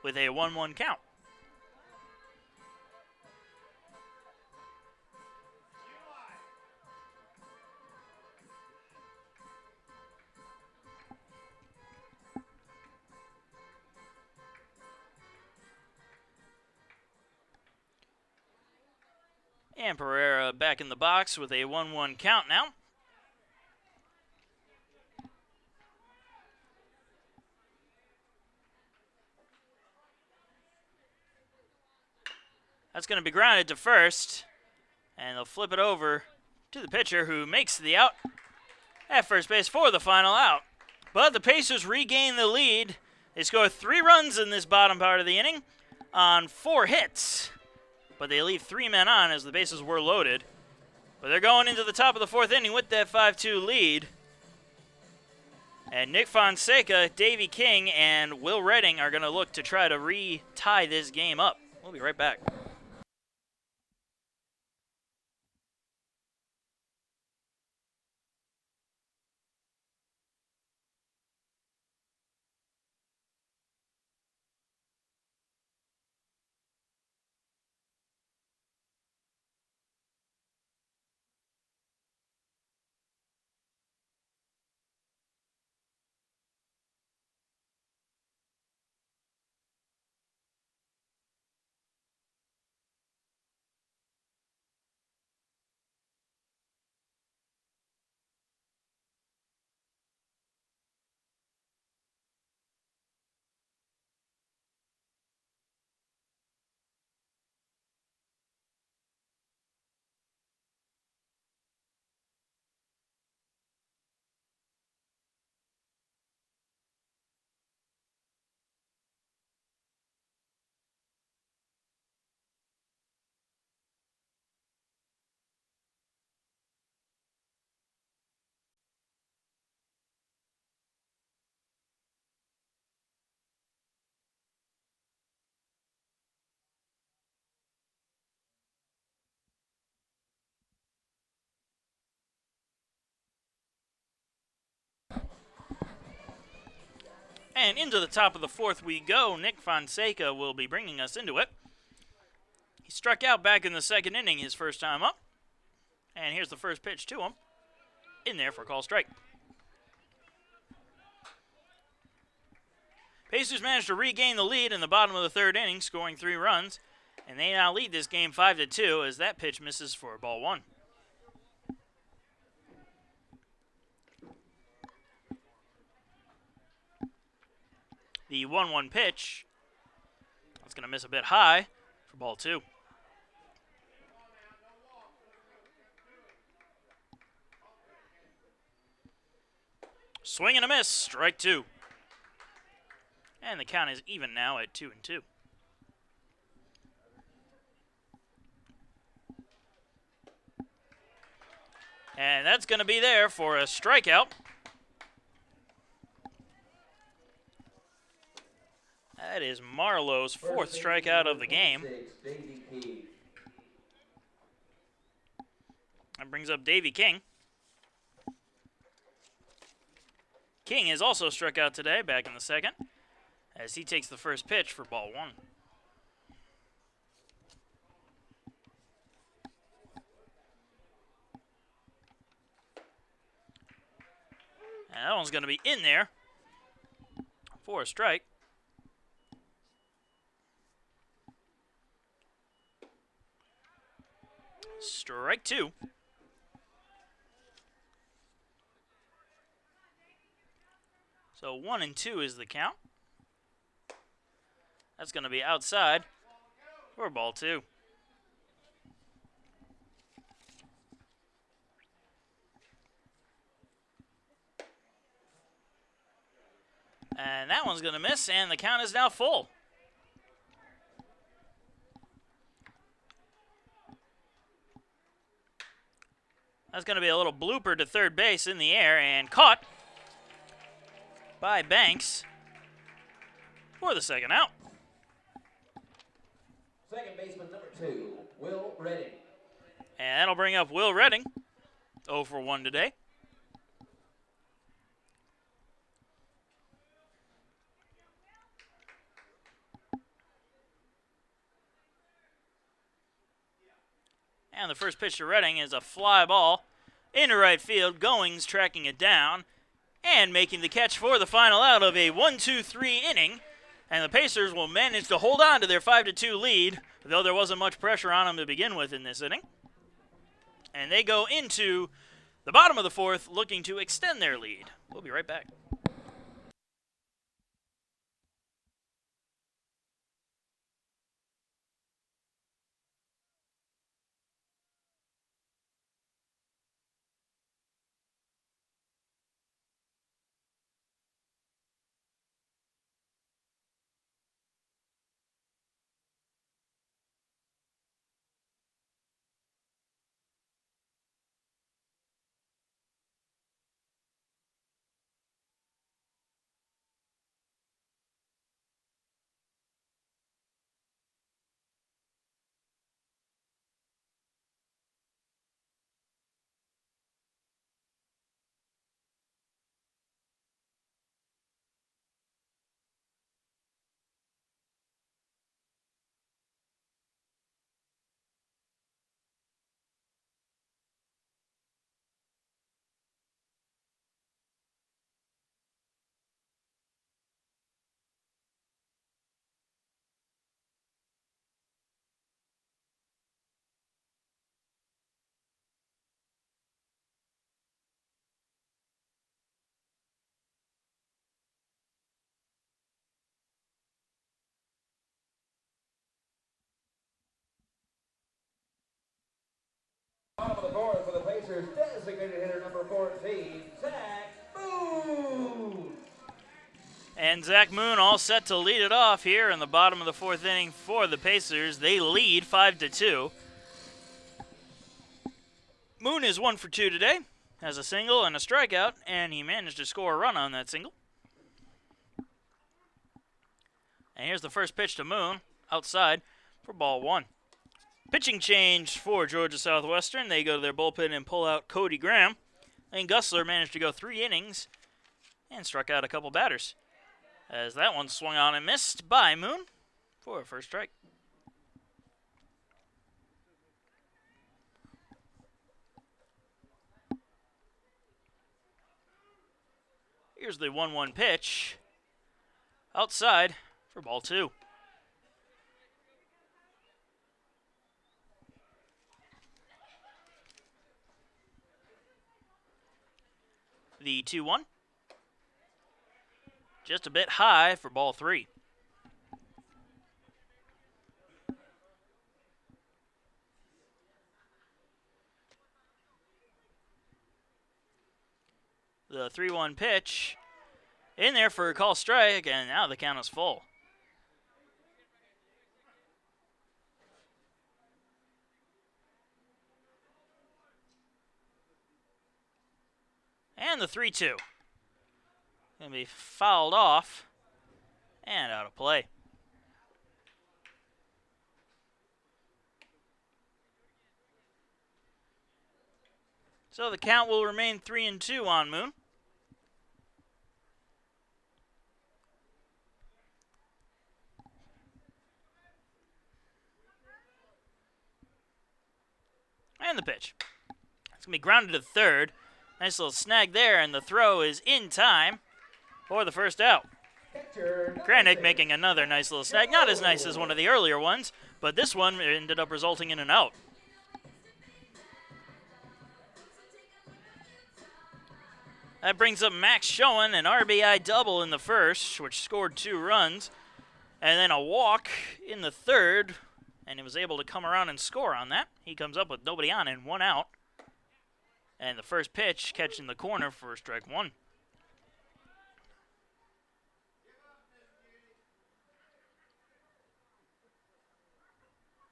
with a 1-1 count. And Pereira back in the box with a 1-1 count now. That's going to be grounded to first. And they'll flip it over to the pitcher, who makes the out at first base for the final out. But the Pacers regain the lead. They score 3 runs in this bottom part of the inning on 4 hits. But they leave 3 men on as the bases were loaded. But they're going into the top of the 4th inning with that 5-2 lead. And Nick Fonseca, Davey King, and Will Redding are going to look to try to re-tie this game up. We'll be right back. And into the top of the 4th we go. Nick Fonseca will be bringing us into it. He struck out back in the 2nd inning his first time up. And here's the first pitch to him. In there for a call strike. Pacers managed to regain the lead in the bottom of the 3rd inning, scoring 3 runs. And they now lead this game 5-2 as that pitch misses for ball 1. The 1-1 pitch, that's going to miss a bit high for ball 2. Swing and a miss, strike 2. And the count is even now at 2-2. And that's going to be there for a strikeout. That is Marlowe's 4th strikeout of the game. That brings up Davey King. King is also struck out today, back in the 2nd, as he takes the first pitch for ball 1. And that one's going to be in there for a strike. Strike 2. So 1-2 is the count. That's going to be outside for ball 2. And that one's going to miss, and the count is now full. That's going to be a little blooper to third base in the air and caught by Banks for the 2nd out. Second baseman number 2, Will Redding. And that'll bring up Will Redding, 0 for 1 today. And the first pitch to Redding is a fly ball into right field. Goings tracking it down and making the catch for the final out of a 1-2-3 inning. And the Pacers will manage to hold on to their 5-2 lead, though there wasn't much pressure on them to begin with in this inning. And they go into the bottom of the 4th looking to extend their lead. We'll be right back. Pacers designated hitter number 14, Zach Moon. And Zach Moon all set to lead it off here in the bottom of the fourth inning for the Pacers. They lead 5-2. Moon is 1 for 2 today, has a single and a strikeout, and he managed to score a run on that single. And here's the first pitch to Moon, outside for ball 1. Pitching change for Georgia Southwestern. They go to their bullpen and pull out Cody Graham. And Gussler managed to go 3 innings and struck out a couple batters, as that one swung on and missed by Moon for a first strike. Here's the 1-1 pitch, outside for ball 2. The 2-1, just a bit high for ball 3. The 3-1 pitch in there for a call strike, and now the count is full. And the 3-2. Going to be fouled off and out of play. So the count will remain 3-2 on Moon. And the pitch. It's going to be grounded to third. Nice little snag there, and the throw is in time for the first out. Kranik making another nice little snag. Not as nice as one of the earlier ones, but this one ended up resulting in an out. That brings up Max Schoen, an RBI double in the first, which scored 2 runs, and then a walk in the third, and he was able to come around and score on that. He comes up with nobody on and 1 out. And the first pitch catching the corner for strike 1.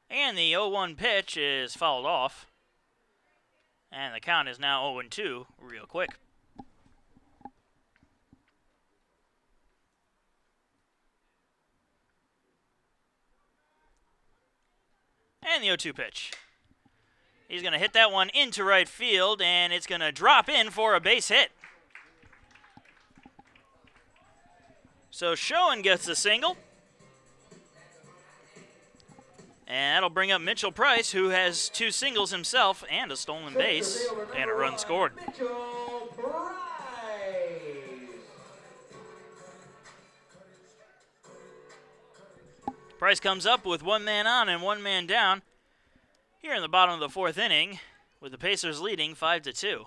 And the 0-1 pitch is fouled off. And the count is now 0-2 real quick. And the 0-2 pitch. He's going to hit that one into right field, and it's going to drop in for a base hit. So Schoen gets a single. And that'll bring up Mitchell Price, who has 2 singles himself and a stolen base, and a run scored. Mitchell Price. Price comes up with 1 man on and 1 man down here in the bottom of the 4th inning, with the Pacers leading 5-2.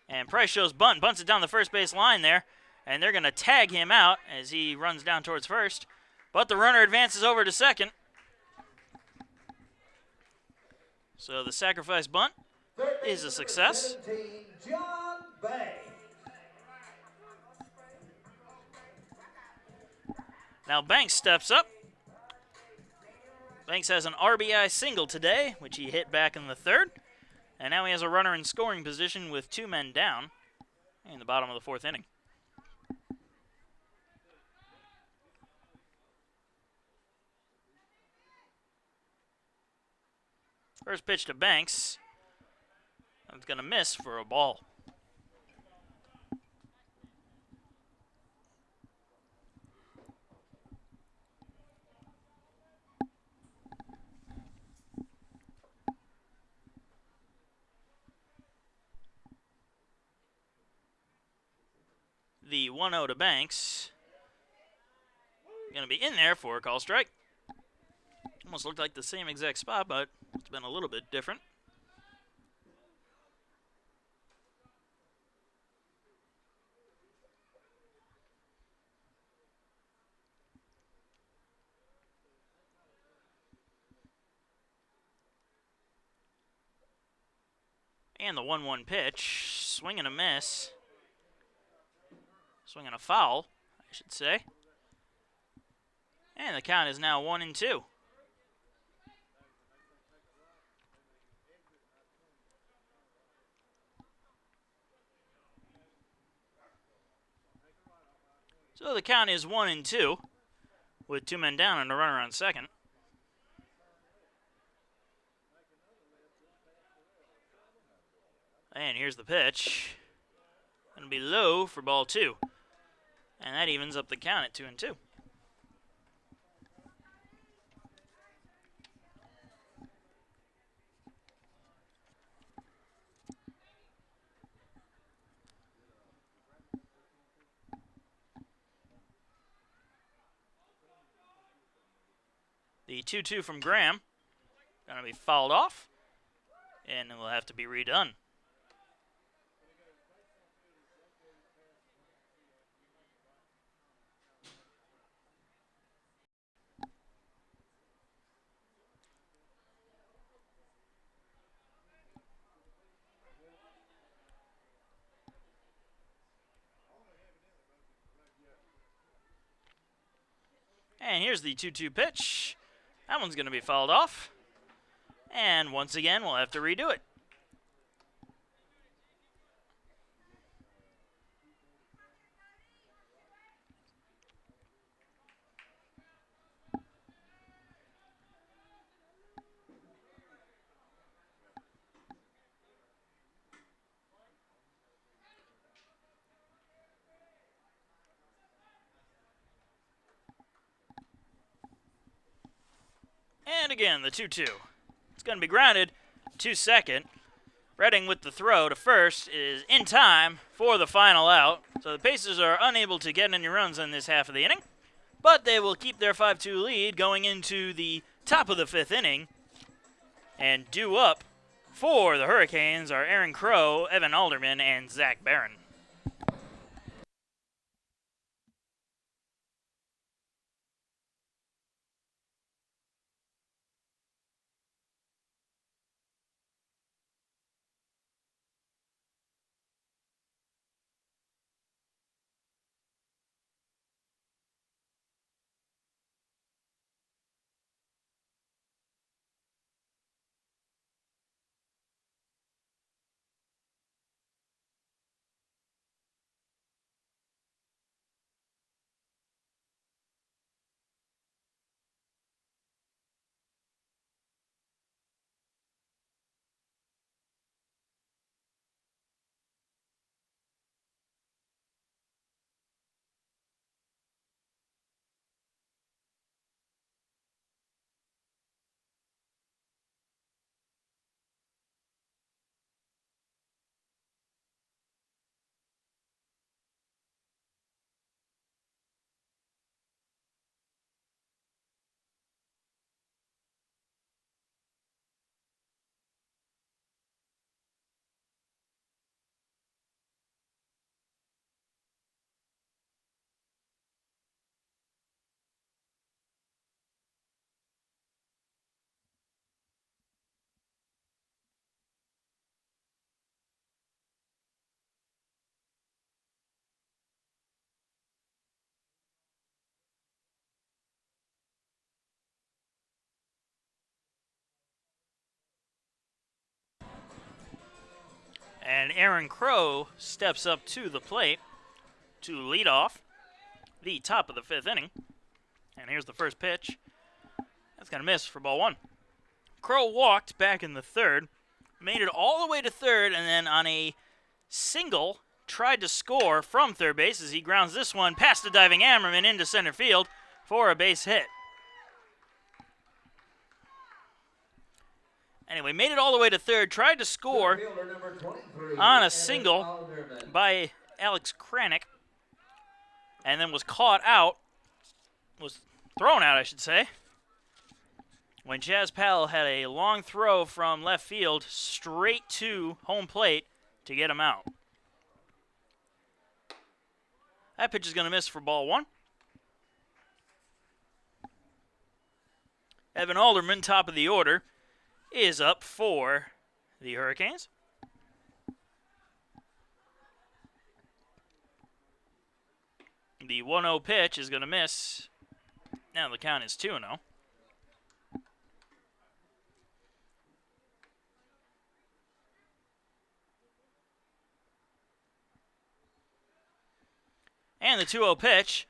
And Price shows bunt, bunts it down the first base line there, and they're going to tag him out as he runs down towards first. But the runner advances over to second. So the sacrifice bunt is a success. 17, John Bay. Now Banks steps up. Banks has an RBI single today, which he hit back in the 3rd. And now he has a runner in scoring position with 2 men down in the bottom of the 4th inning. First pitch to Banks. It's going to miss for a ball. The 1-0 to Banks. Going to be in there for a call strike. Almost looked like the same exact spot, but it's been a little bit different. And the 1-1 pitch. Swing and a miss. Swing and a foul, I should say. And the count is now 1-2. So the count is 1-2 with 2 men down and a runner on second. And here's the pitch. Going to be low for ball 2. And that evens up the count at 2-2. The 2-2 from Graham. Going to be fouled off. And it will have to be redone. And here's the 2-2 pitch. That one's going to be fouled off. And once again, we'll have to redo it. And again, the 2-2. It's going to be grounded to second. Redding with the throw to first is in time for the final out. So the Pacers are unable to get any runs in this half of the inning. But they will keep their 5-2 lead going into the top of the 5th inning. And due up for the Hurricanes are Aaron Crow, Evan Alderman, and Zach Barron. And Aaron Crow steps up to the plate to lead off the top of the 5th inning. And here's the first pitch. That's going to miss for ball 1. Crow walked back in the 3rd, made it all the way to 3rd, and then on a single tried to score from 3rd base as he grounds this one past the diving Ammerman into center field for a base hit. Anyway, made it all the way to 3rd, tried to score on a single by Alex Kranick, and then was caught out, was thrown out, I should say, when Chaz Powell had a long throw from left field straight to home plate to get him out. That pitch is going to miss for ball 1. Evan Alderman, top of the order, is up for the Hurricanes. The 1-0 pitch is going to miss. Now the count is 2-0. And the 2-0 pitch,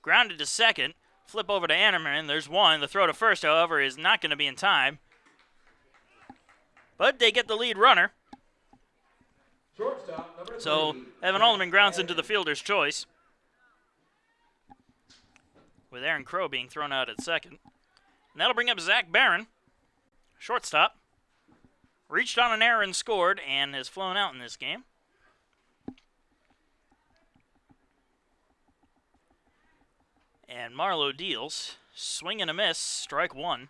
grounded to second. Flip over to Ammerman. There's one. The throw to first, however, is not going to be in time. But they get the lead runner. Shortstop, number So 3. Evan Alderman grounds into the fielder's choice, with Aaron Crow being thrown out at second. And that'll bring up Zach Barron, shortstop. Reached on an error and scored, and has flown out in this game. And Marlowe deals. Swing and a miss, strike one.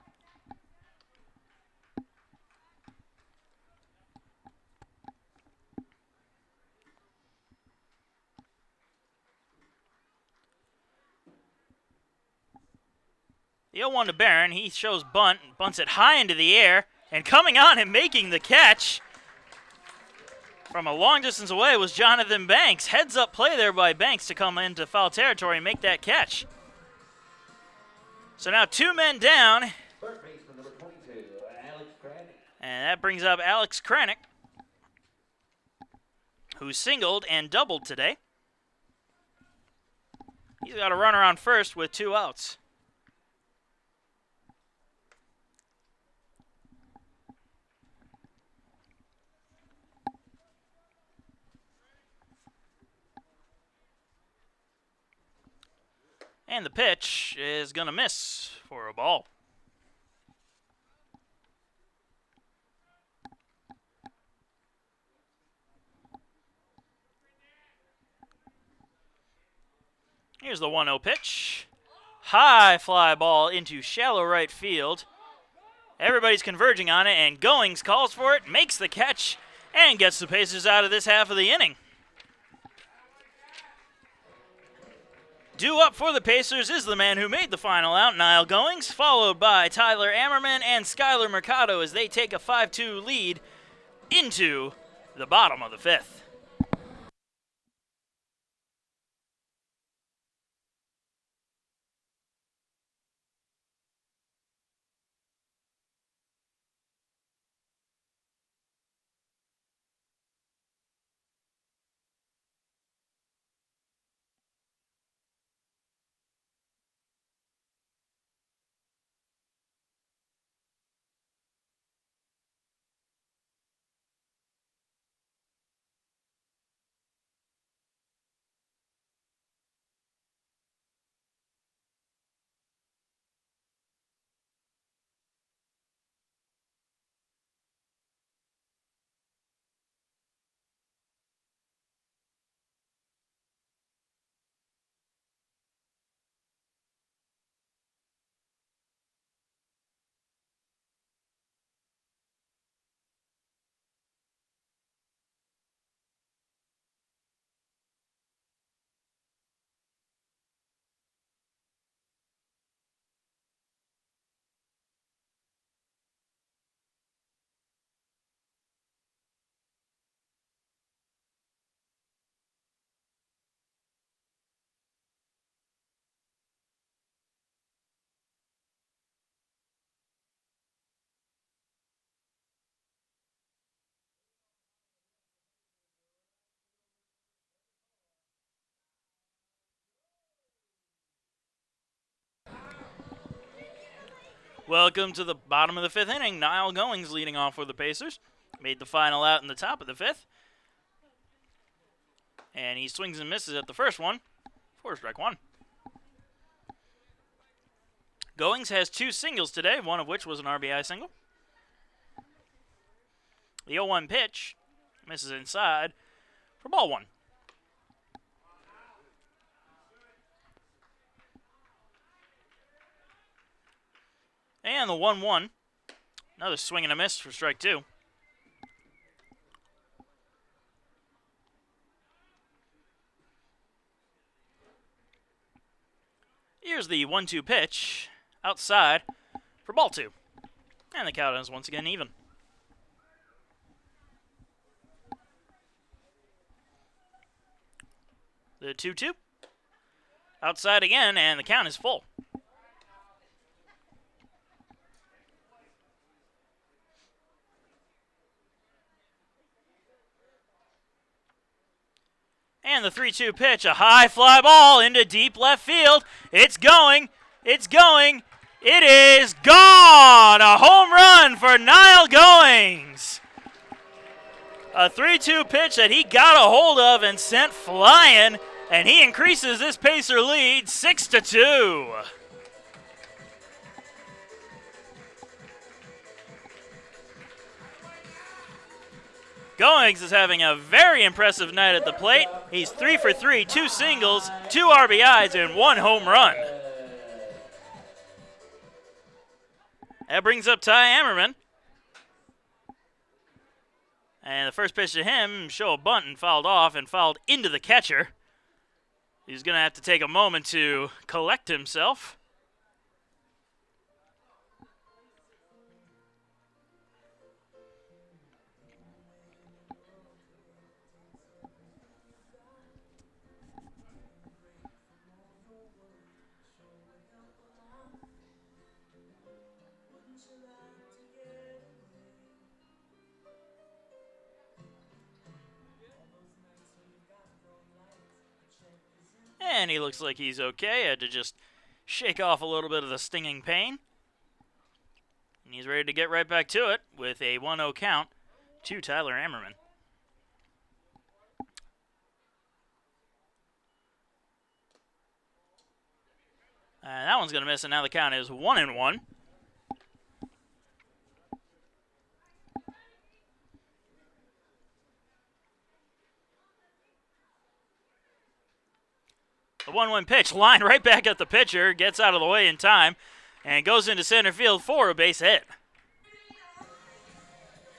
The 0-1 to Barron. He shows bunt, bunts it high into the air, and coming on and making the catch from a long distance away was Jonathan Banks. Heads up play there by Banks to come into foul territory and make that catch. So now 2 men down, Third baseman, number 22, Alex Craddock. and that brings up Alex Kranick, who singled and doubled today. He's got a runner on first with 2 outs. And the pitch is going to miss for a ball. Here's the 1-0 pitch. High fly ball into shallow right field. Everybody's converging on it, and Goings calls for it, makes the catch, and gets the Pacers out of this half of the inning. Due up for the Pacers is the man who made the final out, Niall Goings, followed by Tyler Ammerman and Skylar Mercado as they take a 5-2 lead into the bottom of the 5th. Welcome to the bottom of the 5th inning. Niall Goings leading off for the Pacers. Made the final out in the top of the 5th. And he swings and misses at the first one for strike one. Goings has 2 singles today, one of which was an RBI single. The 0-1 pitch misses inside for ball one. And the 1-1. Another swing and a miss for strike two. Here's the 1-2 pitch outside for ball two. And the count is once again even. The 2-2. Outside again, and the count is full. And the 3-2 pitch, a high fly ball into deep left field. It's going. It's going. It is gone. A home run for Niall Goings. A 3-2 pitch that he got a hold of and sent flying, and he increases this Pacer lead 6-2. Goings is having a very impressive night at the plate. He's 3 for 3, 2 singles, 2 RBIs, and 1 home run. That brings up Ty Ammerman. And the first pitch to him, show a bunt and fouled off and fouled into the catcher. He's going to have to take a moment to collect himself. And he looks like he's okay. Had to just shake off a little bit of the stinging pain. And he's ready to get right back to it with a 1-0 count to Tyler Ammerman. And that one's going to miss, and now the count is 1-1. The 1-1 pitch, lined right back at the pitcher, gets out of the way in time, and goes into center field for a base hit.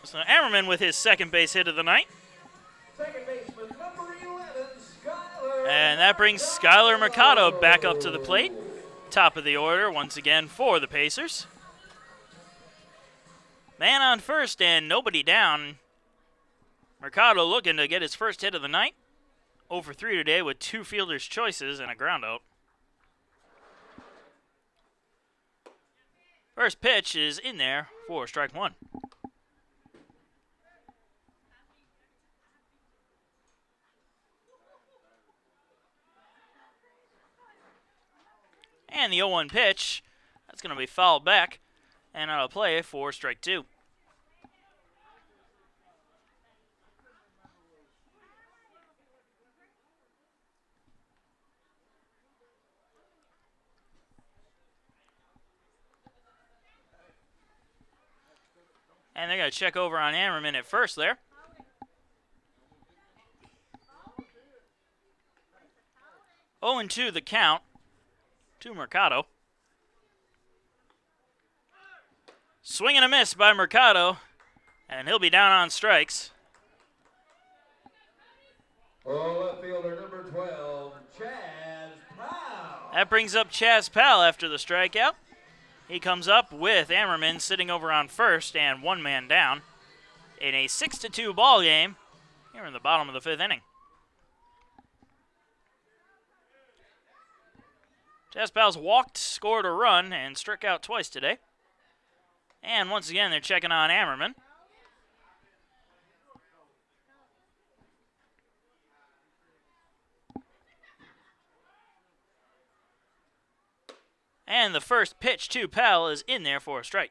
So Ammerman with his second base hit of the night. Second baseman, number 11, Skyler. And that brings Skyler Mercado back up to the plate. Top of the order once again for the Pacers. Man on first and nobody down. Mercado looking to get his first hit of the night. 0 for 3 today with 2 fielder's choices and a groundout. First pitch is in there for strike 1. And the 0-1 pitch, that's going to be fouled back and out of play for strike 2. And they're going to check over on Ammerman at first there. Oh, and 2 the count to Mercado. Swing and a miss by Mercado, and he'll be down on strikes. Left fielder number 12, Chaz Powell. That brings up Chaz Powell after the strikeout. He comes up with Ammerman sitting over on first and 1 man down in a 6-2 ball game here in the bottom of the 5th inning. Chaz Powell's walked, scored a run, and struck out twice today. And once again, they're checking on Ammerman. And the first pitch to Powell is in there for a strike.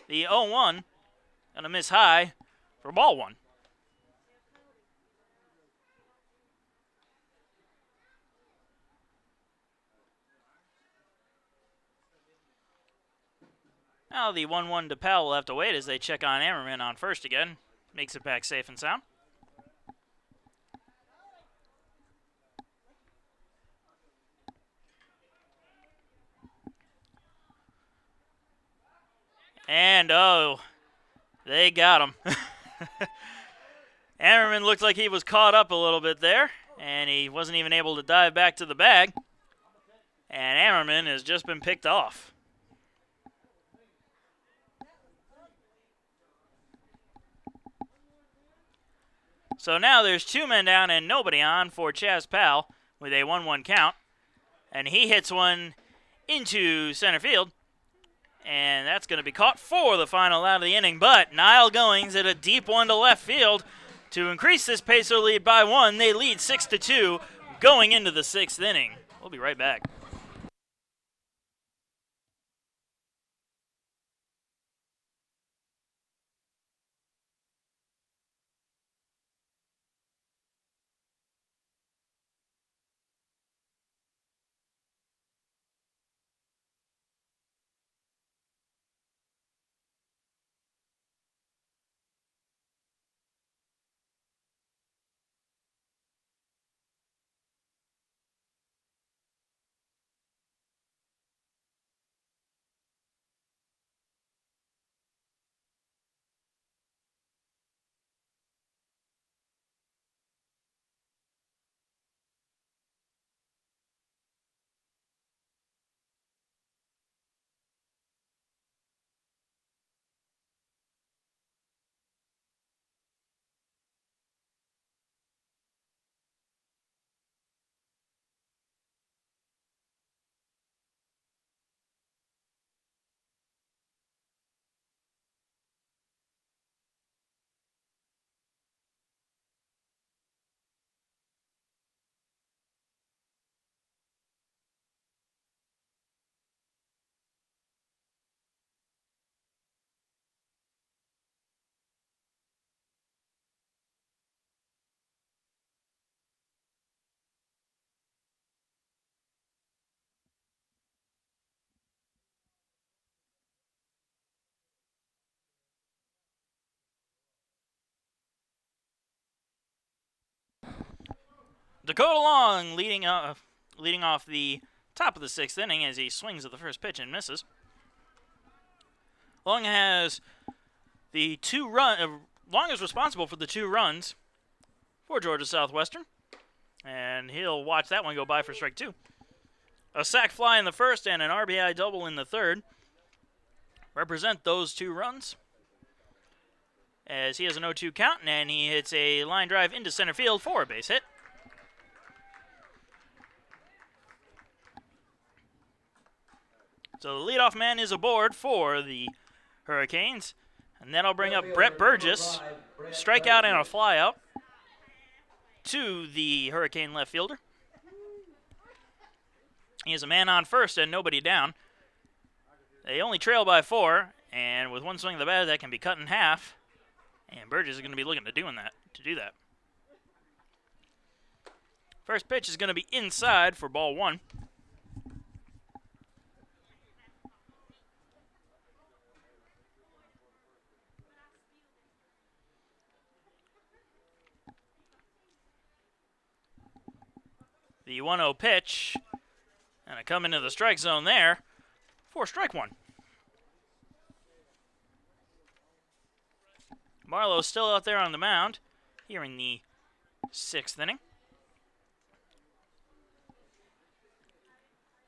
The 0-1 gonna miss high for ball 1. Now the 1-1 to Powell will have to wait as they check on Ammerman on first again. Makes it back safe and sound. And, oh, they got him. Ammerman looked like he was caught up a little bit there, and he wasn't even able to dive back to the bag. And Ammerman has just been picked off. So now there's 2 men down and nobody on for Chaz Powell with a 1-1 count. And he hits one into center field. And that's going to be caught for the final out of the inning. But Niall Goings at a deep one to left field to increase this Pacer lead by 1. They lead 6-2 going into the 6th inning. We'll be right back. Dakota Long leading off the top of the 6th inning as he swings at the first pitch and misses. Long has the Long is responsible for the 2 runs for Georgia Southwestern, and he'll watch that one go by for strike 2. A sac fly in the first and an RBI double in the third represent those 2 runs, as he has an 0-2 count, and he hits a line drive into center field for a base hit. So the leadoff man is aboard for the Hurricanes, and that'll bring up Brett Burgess, strikeout and a flyout to the Hurricane left fielder. He has a man on first and nobody down. They only trail by 4, and with one swing of the bat, that can be cut in half. And Burgess is going to be looking to do that. First pitch is going to be inside for ball 1. The 1-0 pitch, and I come into the strike zone there for strike 1. Marlowe's still out there on the mound here in the 6th inning.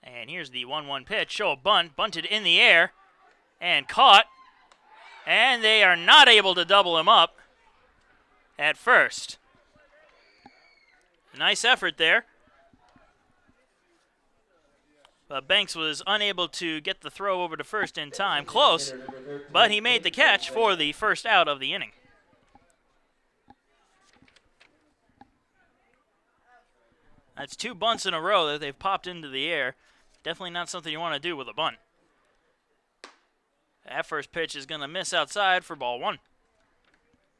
And here's the 1-1 pitch. Show a bunt, bunted in the air, and caught. And they are not able to double him up at first. Nice effort there. But Banks was unable to get the throw over to first in time. Close, but he made the catch for the first out of the inning. That's 2 bunts in a row that they've popped into the air. Definitely not something you want to do with a bunt. That first pitch is going to miss outside for ball 1.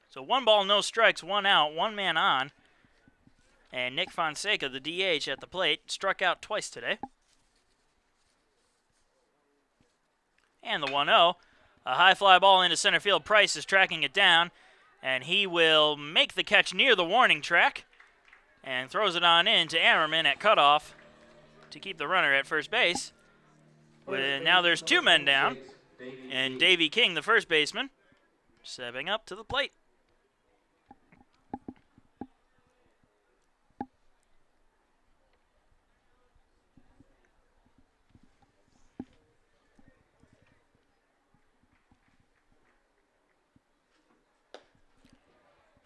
So 1 ball, no strikes, 1 out, 1 man on. And Nick Fonseca, the DH at the plate, struck out twice today. And the 1-0. A high fly ball into center field. Price is tracking it down, and he will make the catch near the warning track and throws it on in to Ammerman at cutoff to keep the runner at first base. Now there's 2 men down, and Davey King, the first baseman, stepping up to the plate.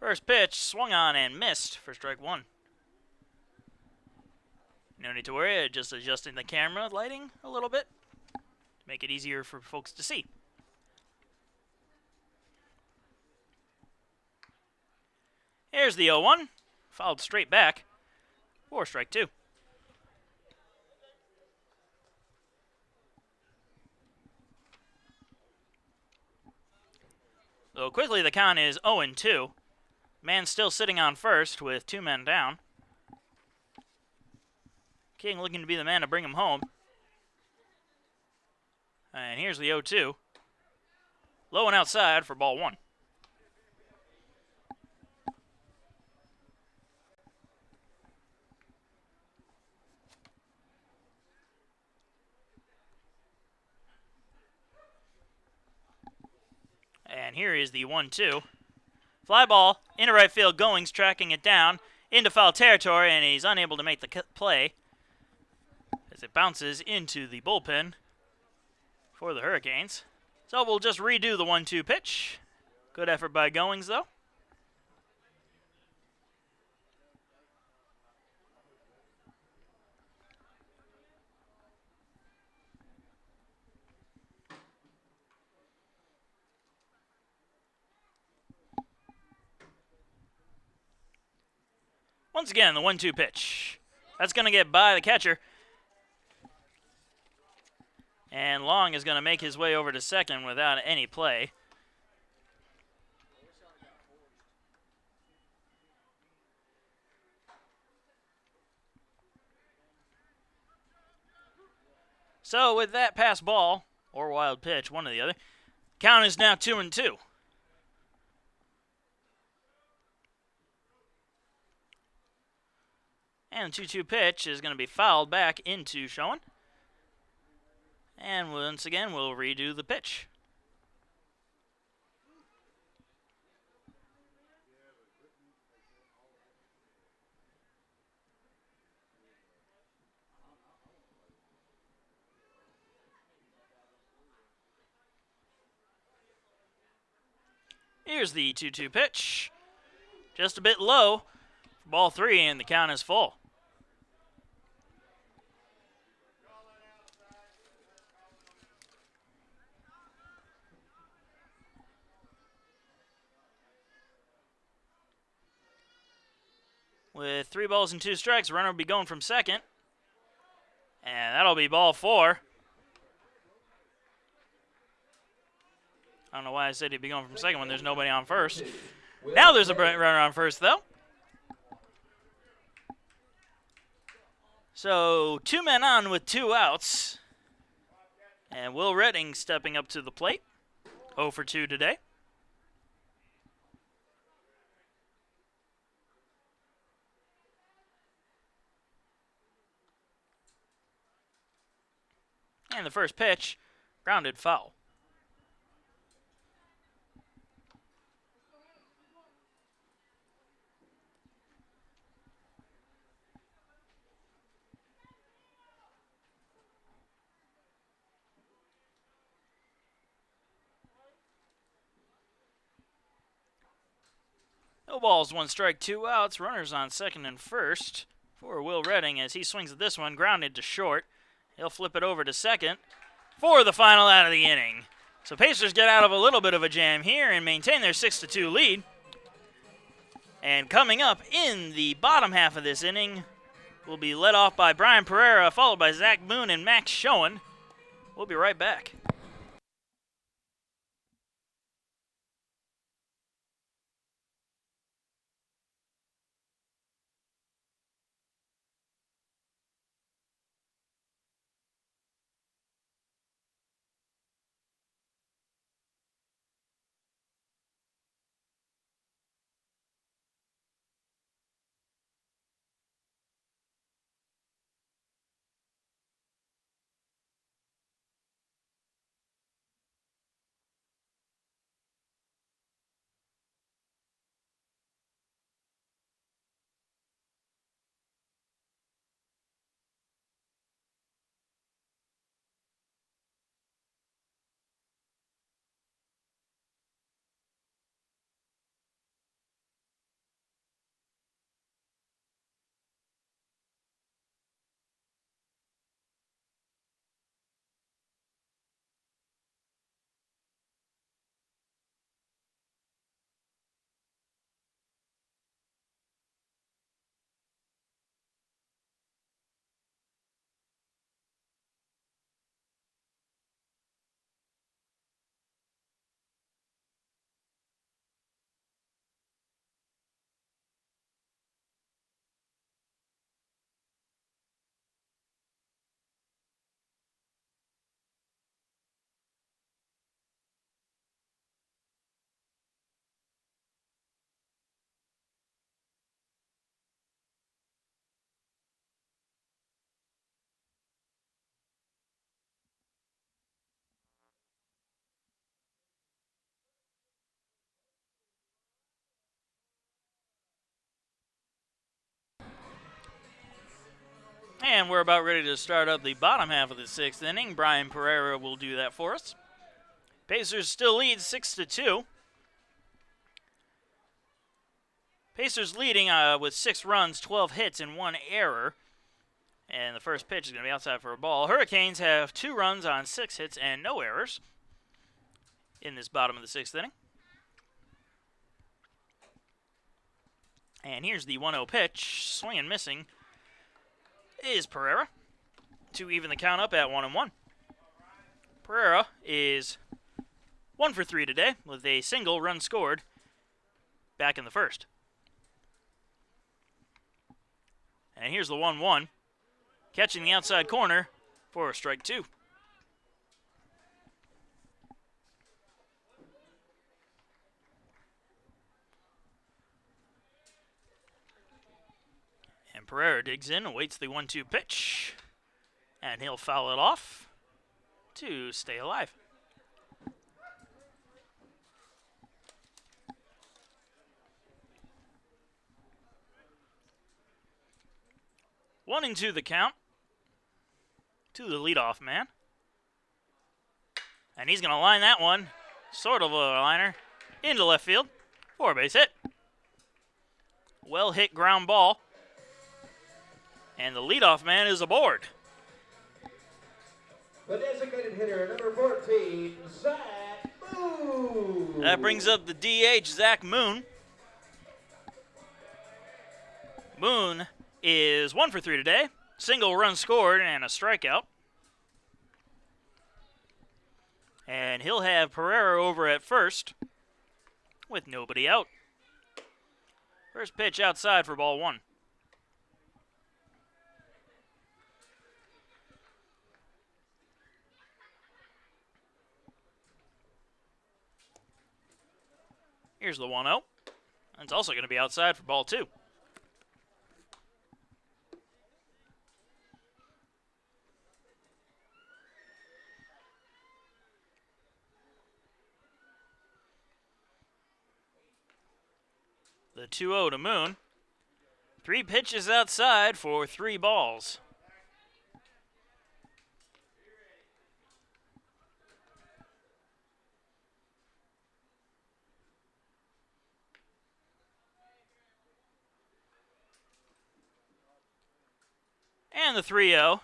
First pitch, swung on and missed for strike one. No need to worry, just adjusting the camera lighting a little bit to make it easier for folks to see. Here's the 0-1, fouled straight back for strike two. So quickly the count is 0-2. Man still sitting on first with 2 men down. King looking to be the man to bring him home. And here's the 0-2. Low and outside for ball one. And here is the 1-2. Fly ball into right field. Goings tracking it down into foul territory, and he's unable to make the play as it bounces into the bullpen for the Hurricanes. So we'll just redo the 1-2 pitch. Good effort by Goings, though. Once again, the 1-2 pitch. That's going to get by the catcher. And Long is going to make his way over to second without any play. So with that pass ball, or wild pitch, one or the other, count is now 2-2. And the 2-2 pitch is going to be fouled back into Schoen. And once again, we'll redo the pitch. Here's the 2-2 pitch. Just a bit low. Ball three, and the count is full. With 3 balls and 2 strikes, runner will be going from second. And that'll be ball 4. I don't know why I said he'd be going from second when there's nobody on first. Now there's a runner on first, though. So 2 men on with 2 outs. And Will Redding stepping up to the plate. 0 for 2 today. And the first pitch, grounded foul. No balls, 1 strike, 2 outs. Runners on second and first for Will Redding as he swings at this one, grounded to short. He'll flip it over to second for the final out of the inning. So Pacers get out of a little bit of a jam here and maintain their 6-2 lead. And coming up in the bottom half of this inning will be led off by Brian Pereira, followed by Zach Boone and Max Schoen. We'll be right back. And we're about ready to start up the bottom half of the 6th inning. Brian Pereira will do that for us. Pacers still lead 6-2. Pacers leading with 6 runs, 12 hits, and 1 error. And the first pitch is going to be outside for a ball. Hurricanes have 2 runs on 6 hits and no errors in this bottom of the 6th inning. And here's the 1-0 pitch. Swing and missing is Pereira to even the count up at 1-1. Pereira is 1 for 3 today with a single run scored back in the first. And here's the 1-1. Catching the outside corner for a strike 2. And Pereira digs in, awaits the 1-2 pitch, and he'll foul it off to stay alive. One and 2 the count to the leadoff man. And he's going to line that one, sort of a liner, into left field for a base hit. Well hit ground ball. And the leadoff man is aboard. The designated hitter, number 14, Zach Moon. That brings up the DH, Zach Moon. Moon is 1 for 3 today. Single run scored and a strikeout. And he'll have Pereira over at first with nobody out. First pitch outside for ball 1. Here's the 1-0. It's also going to be outside for ball 2. The 2-0 to Moon. 3 pitches outside for 3 balls. And the 3-0.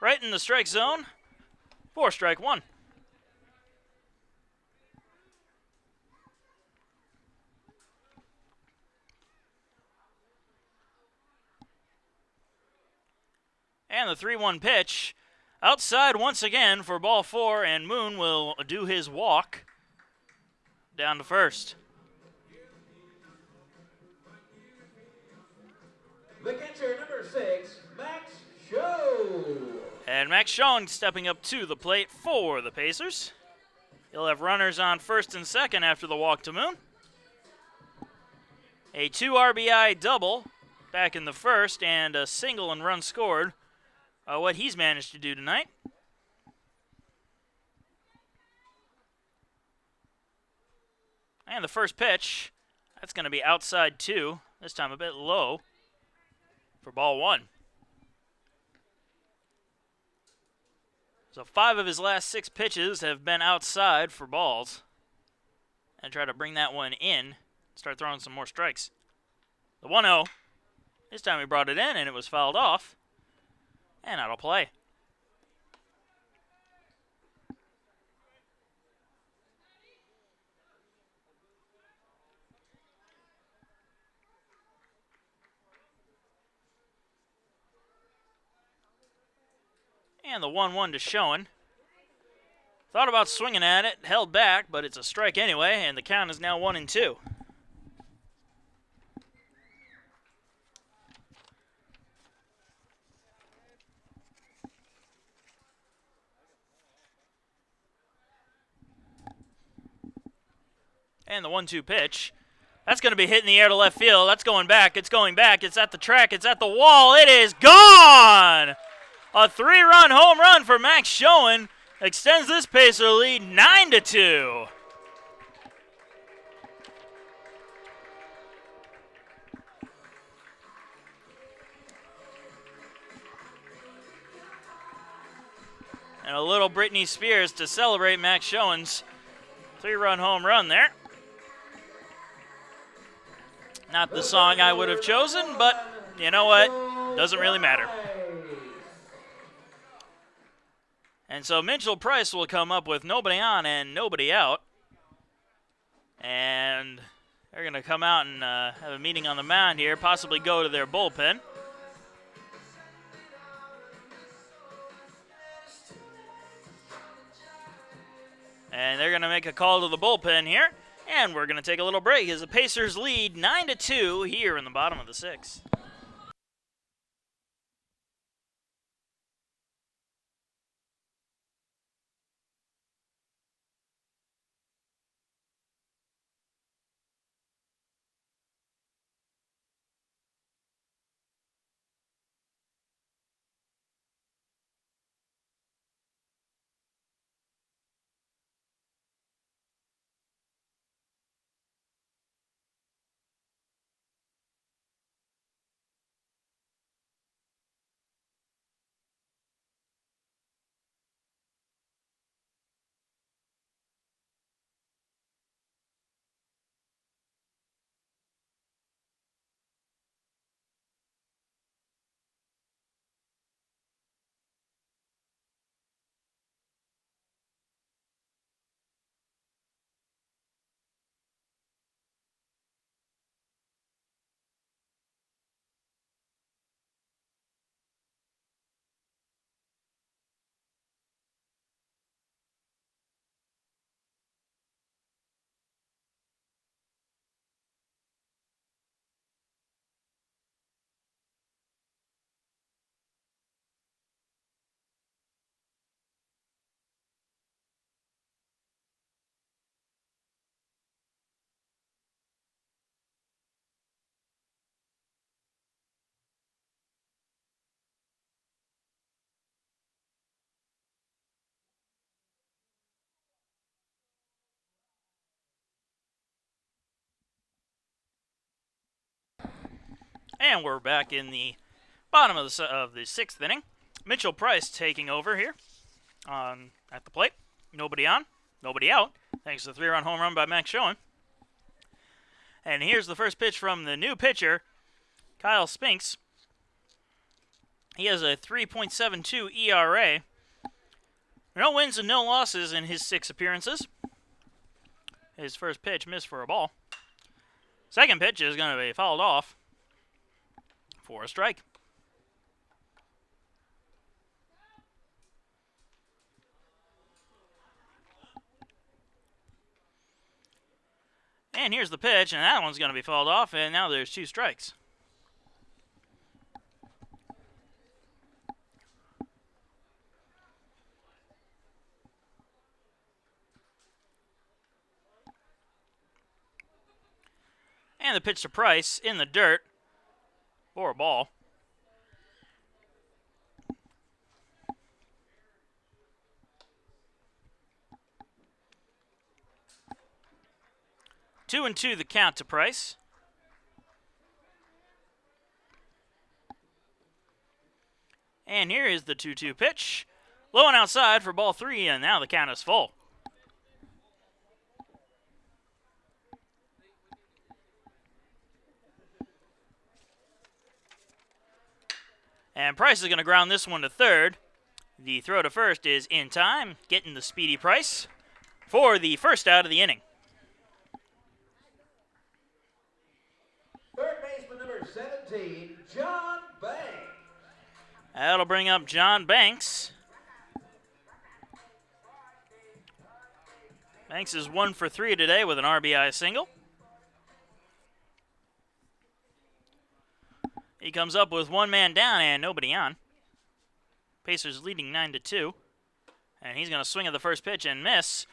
Right in the strike zone for strike 1. And the 3-1 pitch outside once again for ball 4, and Moon will do his walk down to first. The catcher, number 6, Max Schoen. And Max Schoen stepping up to the plate for the Pacers. He'll have runners on first and second after the walk to Moon. A 2 RBI double back in the first and a single and run scored. What he's managed to do tonight. And the first pitch, that's going to be outside 2, this time a bit low for ball 1. So 5 of his last 6 pitches have been outside for balls. And try to bring that one in, start throwing some more strikes. The 1-0, this time he brought it in and it was fouled off. And out of play. And the 1-1 to Schoen. Thought about swinging at it, held back, but it's a strike anyway, and the count is now 1-2. And the 1-2 pitch. That's going to be hit in the air to left field. That's going back. It's going back. It's at the track. It's at the wall. It is gone! A 3-run home run for Max Schoen extends this Pacer lead 9-2. And a little Britney Spears to celebrate Max Schoen's 3-run home run there. Not the song I would have chosen, but you know what? Doesn't really matter. And so Mitchell Price will come up with nobody on and nobody out. And they're going to come out and have a meeting on the mound here, possibly go to their bullpen. And they're going to make a call to the bullpen here. And we're going to take a little break as the Pacers lead 9-2 here in the bottom of the 6th. And we're back in the bottom of the 6th inning. Mitchell Price taking over here at the plate. Nobody on, nobody out, thanks to the 3-run home run by Max Schoen. And here's the first pitch from the new pitcher, Kyle Spinks. He has a 3.72 ERA. No wins and no losses in his 6 appearances. His first pitch missed for a ball. Second pitch is going to be fouled off for a strike. And here's the pitch, and that one's going to be fouled off, and now there's 2 strikes. And the pitch to Price in the dirt for a ball. Two and two the count to Price. And here is the 2-2 pitch. Low and outside for ball 3, and now the count is full. And Price is going to ground this one to third. The throw to first is in time, getting the speedy Price for the first out of the inning. Third baseman number 17, John Banks. That'll bring up John Banks. Banks is 1 for 3 today with an RBI single. He comes up with 1 man down and nobody on. Pacers leading 9-2. And he's going to swing at the first pitch and miss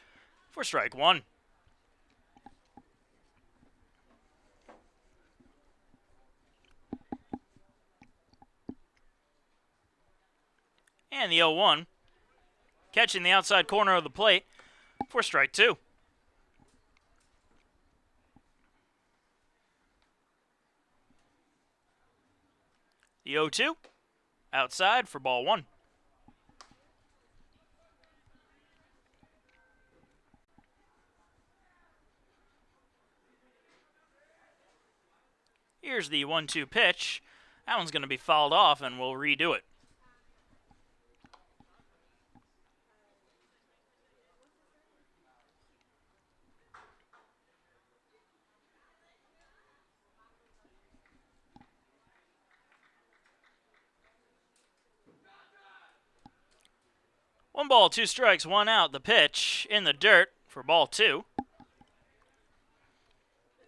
for strike 1. And the 0-1. Catching the outside corner of the plate for strike 2. The 0-2, outside for ball 1. Here's the 1-2 pitch. That one's going to be fouled off, and we'll redo it. One ball, 2 strikes, 1 out. The pitch in the dirt for ball 2.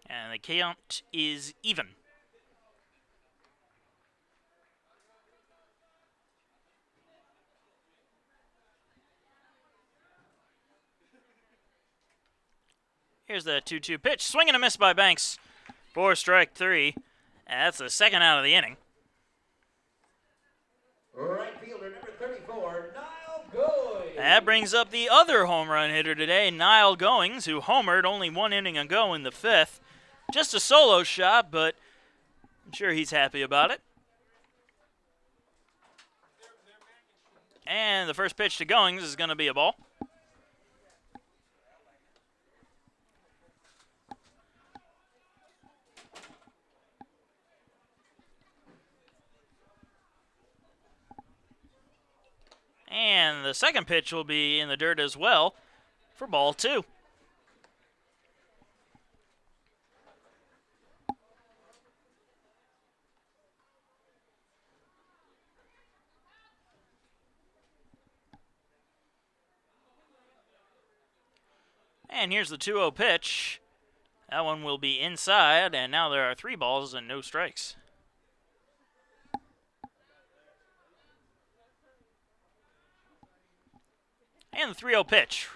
And the count is even. Here's the 2-2 pitch. Swing and a miss by Banks for strike 3. And that's the second out of the inning. Right fielder number 34, Niall Goings. That brings up the other home run hitter today, Niall Goings, who homered only 1 inning ago in the 5th. Just a solo shot, but I'm sure he's happy about it. And the first pitch to Goings is going to be a ball. And the second pitch will be in the dirt as well for ball 2. And here's the 2-0 pitch. That one will be inside, and now there are 3 balls and no strikes. And the 3-0 pitch.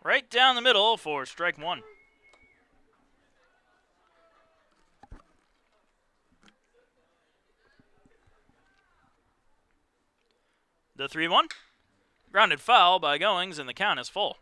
Right down the middle for strike 1. The 3-1. Grounded foul by Goings, and the count is full.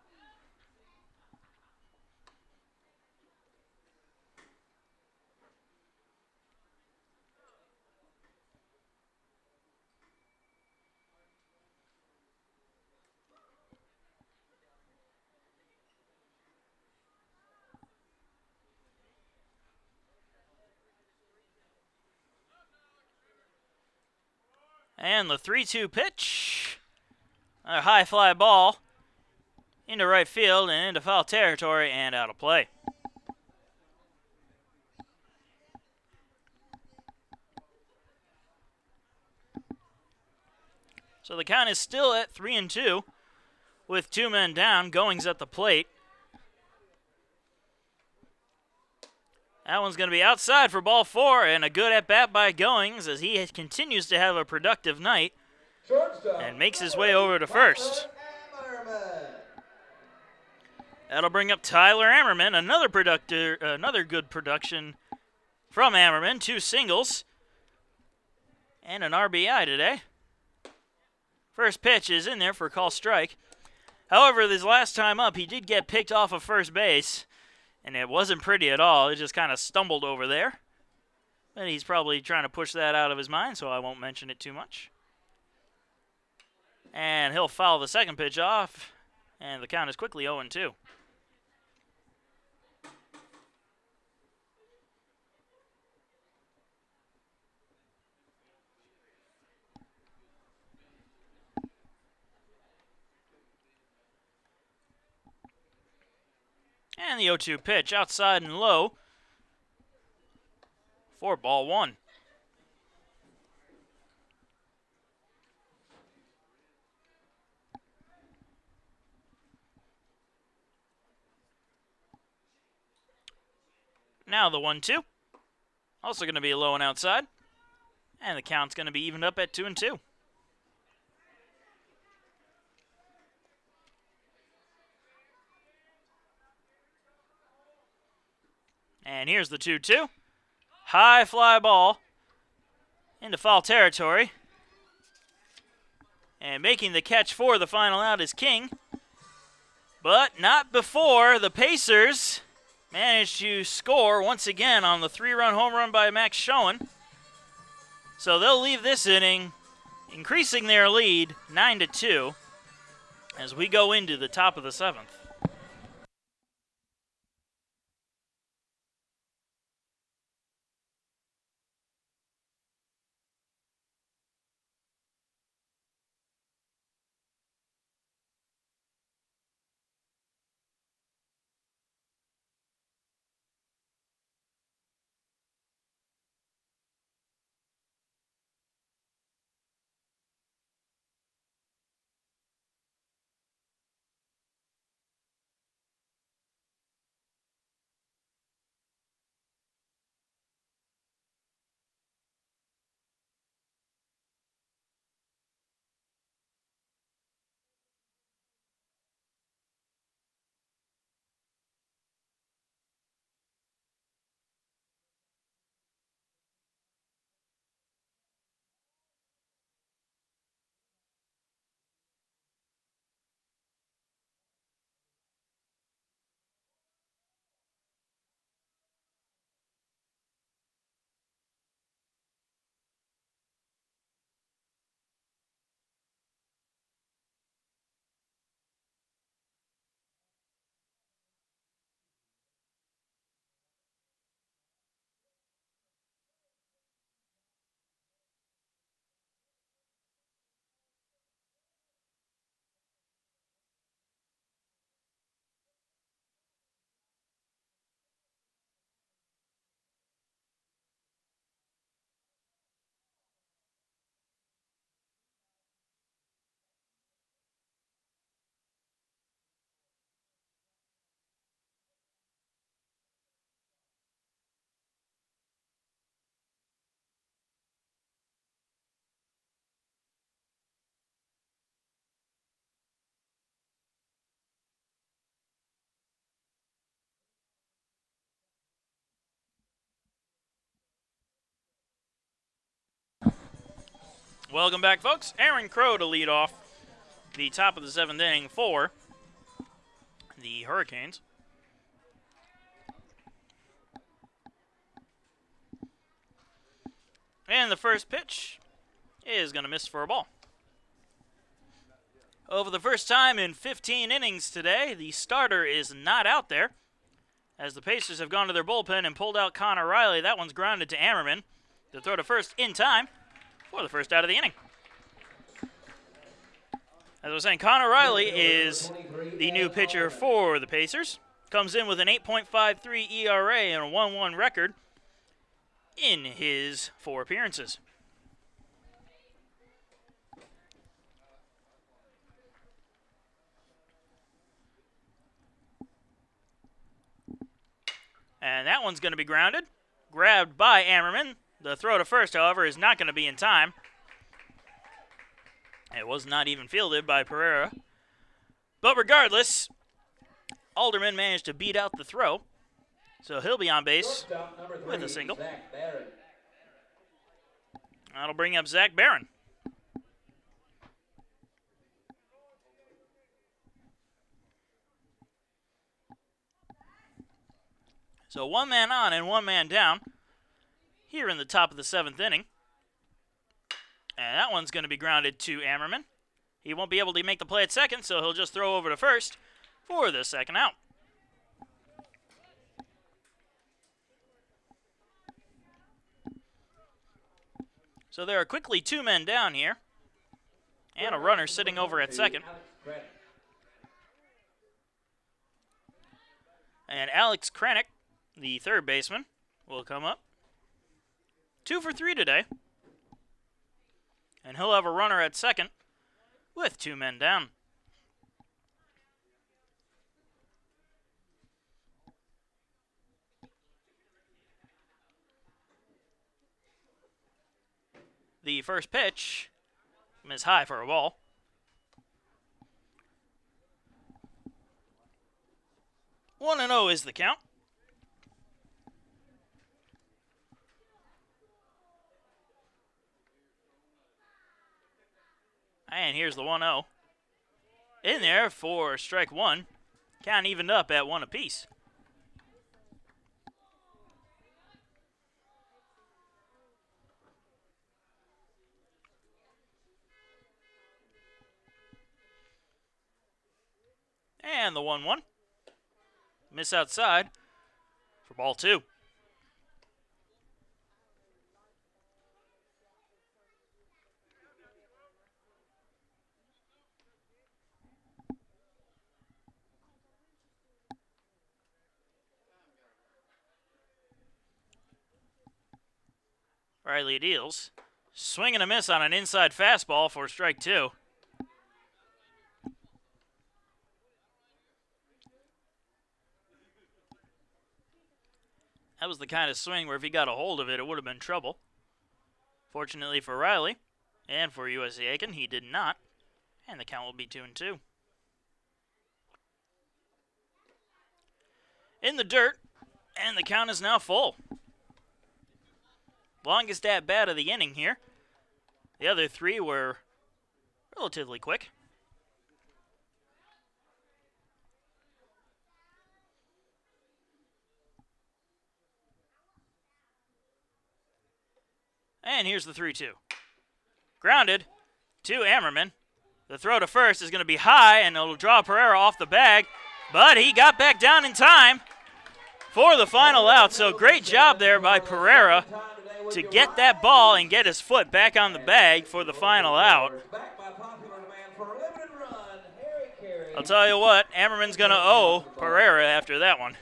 And the 3-2 pitch. A high fly ball into right field and into foul territory and out of play. So the count is still at 3-2 with 2 men down. Goings at the plate. That one's going to be outside for ball 4, and a good at-bat by Goings as he continues to have a productive night and makes his way over to first. That'll bring up Tyler Ammerman, another good production from Ammerman. 2 singles and an RBI today. First pitch is in there for a call strike. However, this last time up, he did get picked off of first base. And it wasn't pretty at all. It just kind of stumbled over there. But he's probably trying to push that out of his mind, so I won't mention it too much. And he'll foul the second pitch off. And the count is quickly 0-2. And the 0-2 pitch outside and low for ball 1. Now the 1-2. Also going to be low and outside. And the count's going to be evened up at 2-2. And here's the 2-2. High fly ball into foul territory. And making the catch for the final out is King. But not before the Pacers managed to score once again on the 3-run home run by Max Schoen. So they'll leave this inning increasing their lead 9-2 as we go into the top of the 7th. Welcome back, folks. Aaron Crow to lead off the top of the 7th inning for the Hurricanes. And the first pitch is going to miss for a ball. Over the first time in 15 innings today, the starter is not out there. As the Pacers have gone to their bullpen and pulled out Connor Riley, that one's grounded to Ammerman. The throw to first in time for the first out of the inning. As I was saying, Connor Riley is the new pitcher for the Pacers. Comes in with an 8.53 ERA and a 1-1 record in his 4 appearances. And that one's going to be grounded. Grabbed by Ammerman. The throw to first, however, is not going to be in time. It was not even fielded by Pereira. But regardless, Alderman managed to beat out the throw. So he'll be on base with a single. That'll bring up Zach Barron. So 1 man on and 1 man down here in the top of the 7th inning. And that one's going to be grounded to Ammerman. He won't be able to make the play at second, so he'll just throw over to first for the second out. So there are quickly 2 men down here and a runner sitting over at second. And Alex Kranick, the third baseman, will come up. 2 for 3 today. And he'll have a runner at second with 2 men down. The first pitch is high for a ball. One and 0 is the count. And here's the 1-0. In there for strike 1. Count evened up at 1 apiece. And the 1-1. Miss outside for ball 2. Riley deals. Swing and a miss on an inside fastball for strike 2. That was the kind of swing where if he got a hold of it, it would have been trouble. Fortunately for Riley and for USC Aiken, he did not. And the count will be 2-2. In the dirt, and the count is now full. Longest at bat of the inning here. The other 3 were relatively quick. And here's the 3-2. Grounded to Ammerman. The throw to first is going to be high, and it'll draw Pereira off the bag. But he got back down in time for the final out. So great job there by Pereira to get that ball and get his foot back on the bag for the final out. I'll tell you what, Ammerman's going to owe Pereira after that one.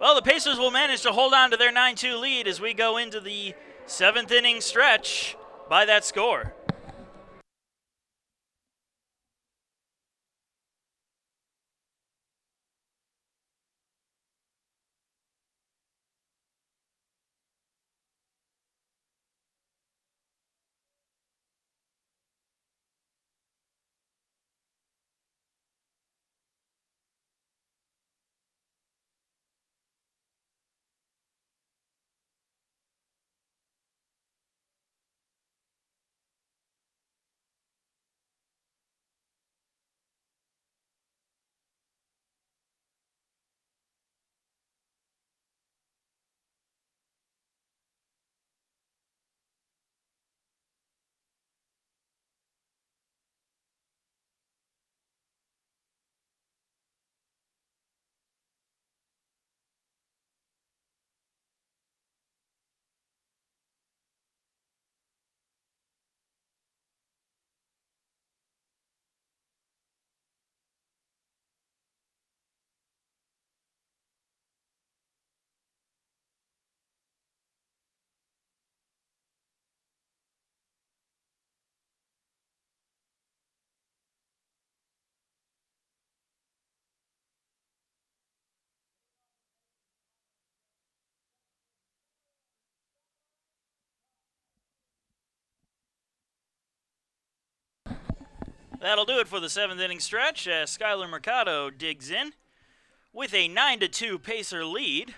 Well, the Pacers will manage to hold on to their 9-2 lead as we go into the 7th inning stretch by that score. That'll do it for the 7th inning stretch as Skylar Mercado digs in with a 9-2 Pacer lead.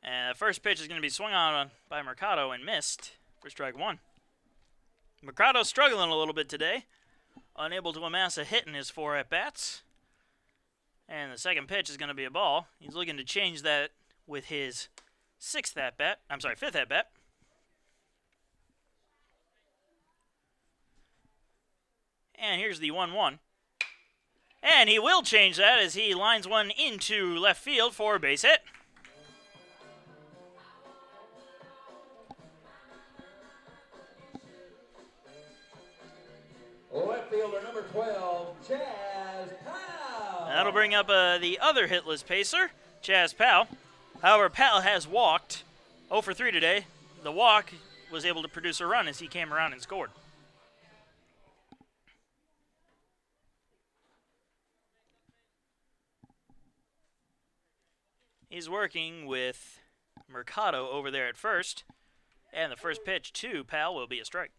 And the first pitch is going to be swung on by Mercado and missed for strike 1. Mercado struggling a little bit today, unable to amass a hit in his 4 at-bats. And the second pitch is going to be a ball. He's looking to change that with his 5th at-bat. And here's the 1-1. And he will change that as he lines one into left field for a base hit. Left fielder number 12, Chaz Powell. That'll bring up the other hitless Pacer, Chaz Powell. However, Powell has walked 0 for 3 today. The walk was able to produce a run as he came around and scored. He's working with Mercado over there at first. And the first pitch to Powell will be a strike.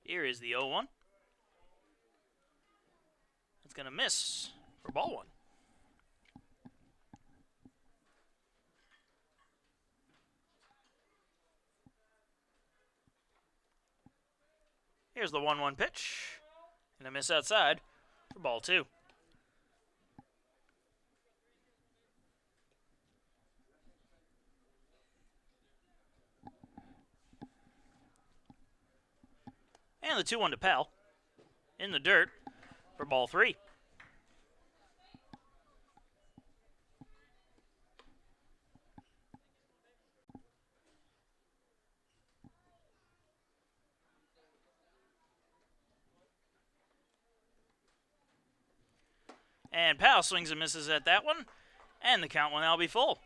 Here is the 0-1. It's going to miss for ball 1. Here's the 1-1 pitch. And a miss outside for ball 2. And the 2-1 to Powell in the dirt for ball 3. And Powell swings and misses at that one, and the count will now be full.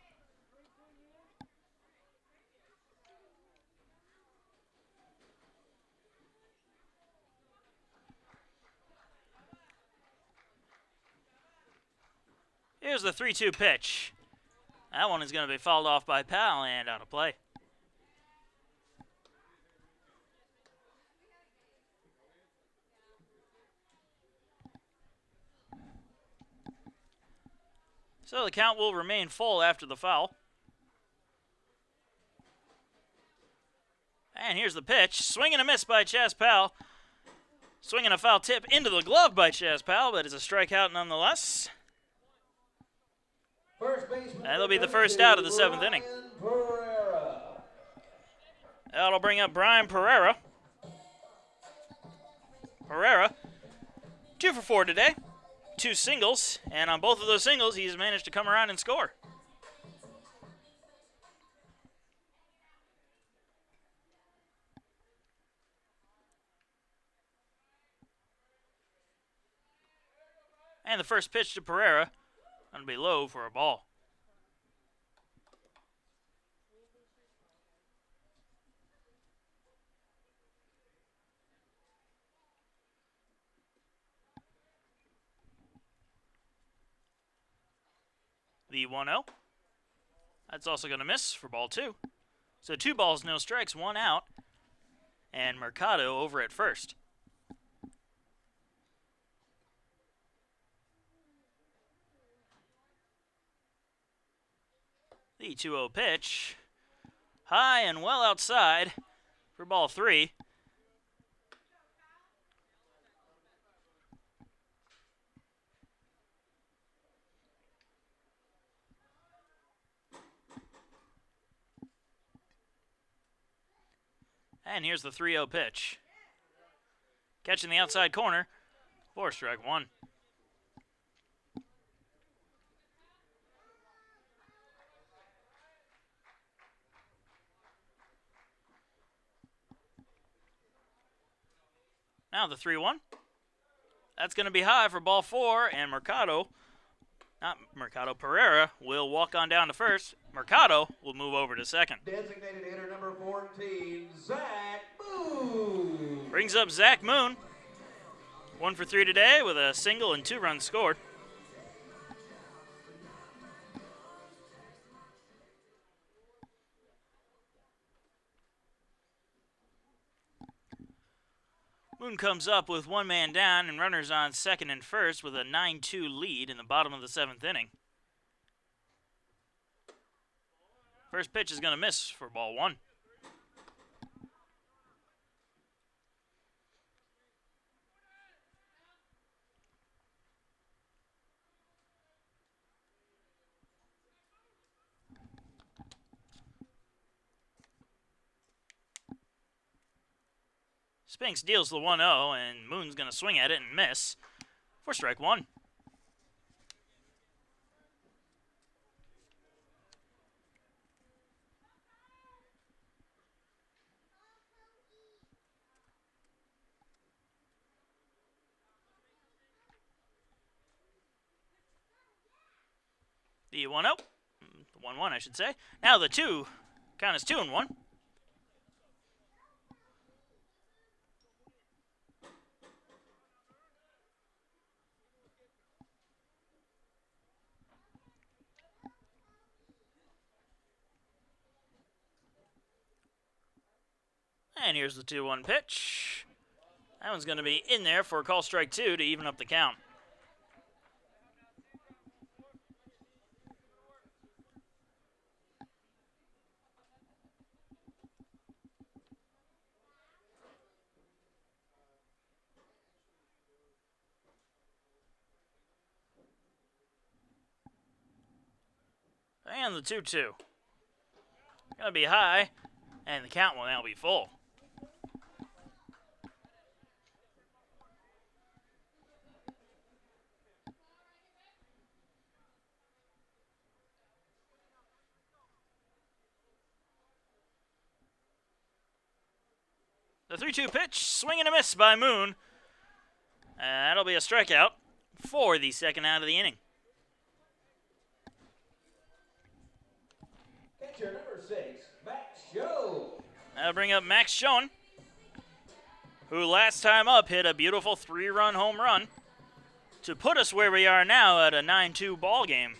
Here's the 3-2 pitch. That one is going to be fouled off by Powell and out of play. So the count will remain full after the foul. And here's the pitch. Swing and a miss by Chaz Powell. Swinging a foul tip into the glove by Chaz Powell, but it's a strikeout nonetheless. That'll be the first out of the 7th inning. That'll bring up Brian Pereira. Pereira, 2 for 4 today. 2 singles, and on both of those singles, he's managed to come around and score. And the first pitch to Pereira, going to be low for a ball. The 1-0. That's also going to miss for ball 2. So 2 balls, no strikes, 1 out. And Mercado over at first. The 2-0 pitch. High and well outside for ball 3. And here's the 3-0 pitch. Catching the outside corner for strike 1. Now the 3-1. That's going to be high for ball 4, and Pereira will walk on down to first. Mercado will move over to second. Designated hitter number 14, Zach Moon. Brings up Zach Moon. 1 for 3 today with a single and 2 runs scored. Moon comes up with 1 man down and runners on second and first with a 9-2 lead in the bottom of the 7th inning. First pitch is going to miss for ball 1. Spinks deals the 1-0, and Moon's going to swing at it and miss for strike 1. The 1-0, the 1-1 I should say. Now the 2, count is 2-1. And here's the 2-1 pitch. That one's going to be in there for a call strike 2 to even up the count. And the 2-2. Going to be high, and the count will now be full. The 3-2 pitch, swing and a miss by Moon. That'll be a strikeout for the second out of the inning. Catcher number 6, Max Show. That'll bring up Max Schoen, who last time up hit a beautiful 3-run home run to put us where we are now at a 9-2 ball game.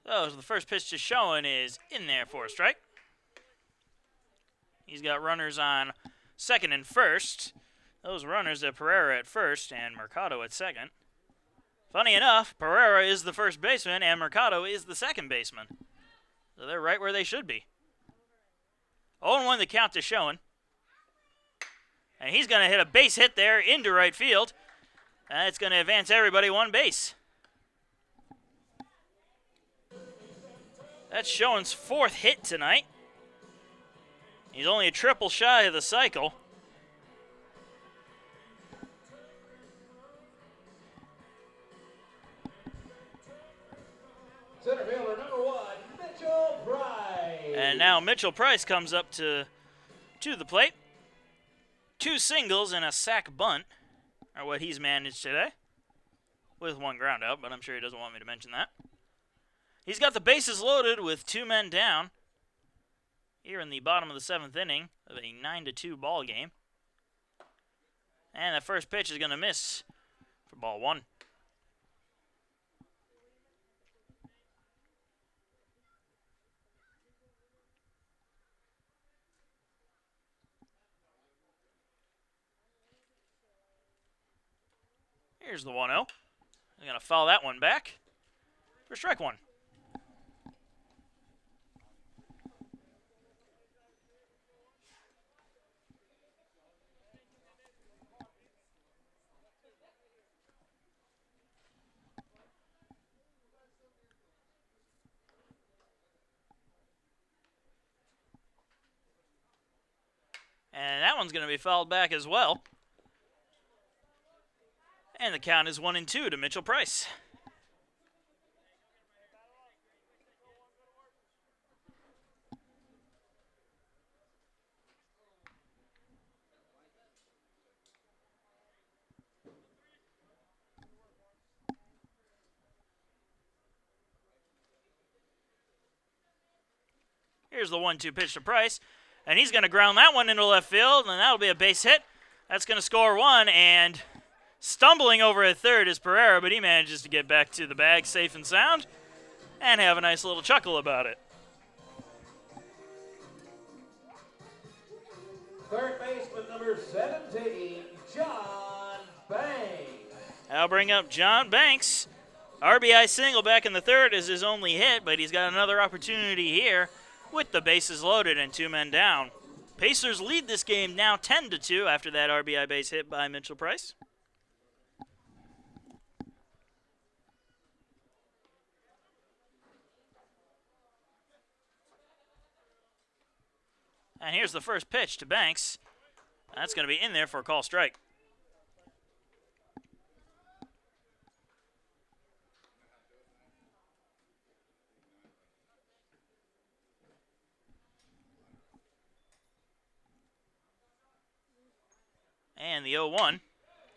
So the first pitch to Schoen is in there for a strike. He's got runners on second and first. Those runners are Pereira at first and Mercado at second. Funny enough, Pereira is the first baseman and Mercado is the second baseman. So they're right where they should be. 0-1 the count to Schoen. And he's going to hit a base hit there into right field. And it's going to advance everybody 1 base. That's Schoen's 4th hit tonight. He's only a triple shy of the cycle. Center fielder number 1, Mitchell Price. And now Mitchell Price comes up to the plate. 2 singles and a sac bunt are what he's managed today. With 1 ground out, but I'm sure he doesn't want me to mention that. He's got the bases loaded with 2 men down here in the bottom of the 7th inning of a 9-2 ball game. And the first pitch is going to miss for ball 1. Here's the 1-0. They're going to foul that one back for strike 1. And that one's going to be fouled back as well. And the count is 1-2 to Mitchell Price. Here's the 1-2 pitch to Price. And he's going to ground that one into left field, and that'll be a base hit. That's going to score one, and stumbling over at third is Pereira, but he manages to get back to the bag safe and sound and have a nice little chuckle about it. Third baseman number 17, John Banks. I'll bring up John Banks. RBI single back in the third is his only hit, but he's got another opportunity here with the bases loaded and 2 men down. Pacers lead this game now 10-2 after that RBI base hit by Mitchell Price. And here's the first pitch to Banks. That's going to be in there for a call strike. And the 0-1.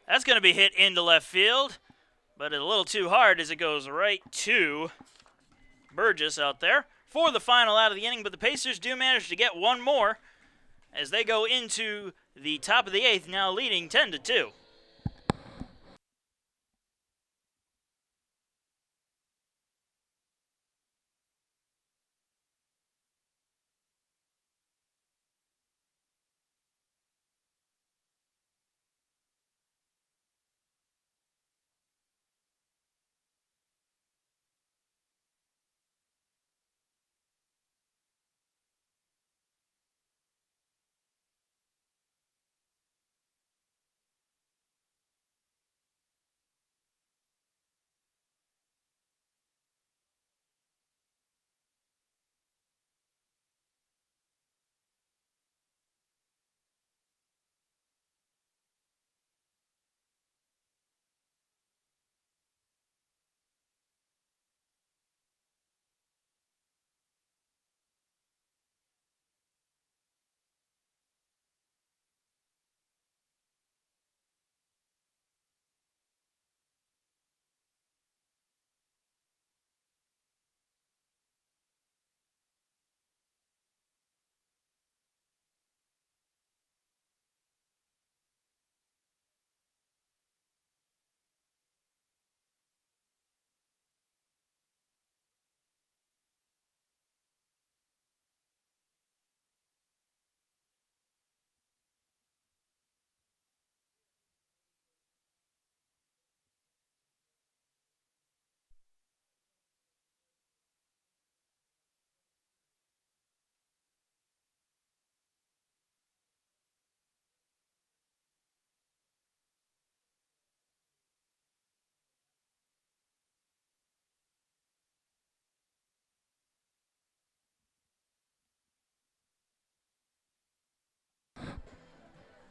That's going to be hit into left field, but a little too hard as it goes right to Burgess out there for the final out of the inning. But the Pacers do manage to get one more as they go into the top of the 8th, now leading 10-2.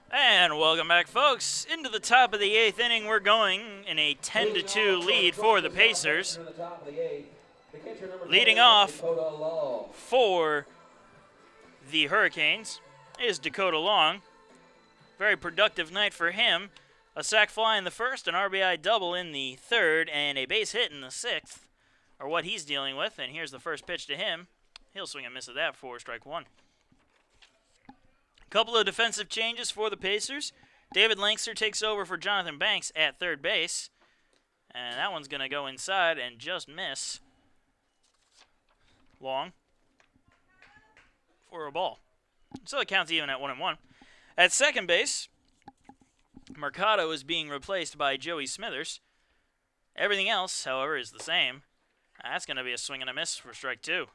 And welcome back, folks. Into the top of the 8th inning, we're going in a 10-2 lead for the Pacers. Leading off for the Hurricanes is Dakota Long. Very productive night for him. A sac fly in the first, an RBI double in the third, and a base hit in the 6th are what he's dealing with. And here's the first pitch to him. He'll swing and miss at that for strike one. Couple of defensive changes for the Pacers. David Lankster takes over for Jonathan Banks at third base. And that one's going to go inside and just miss Long for a ball. So it counts even at 1-1. At second base, Mercado is being replaced by Joey Smithers. Everything else, however, is the same. That's going to be a swing and a miss for strike two.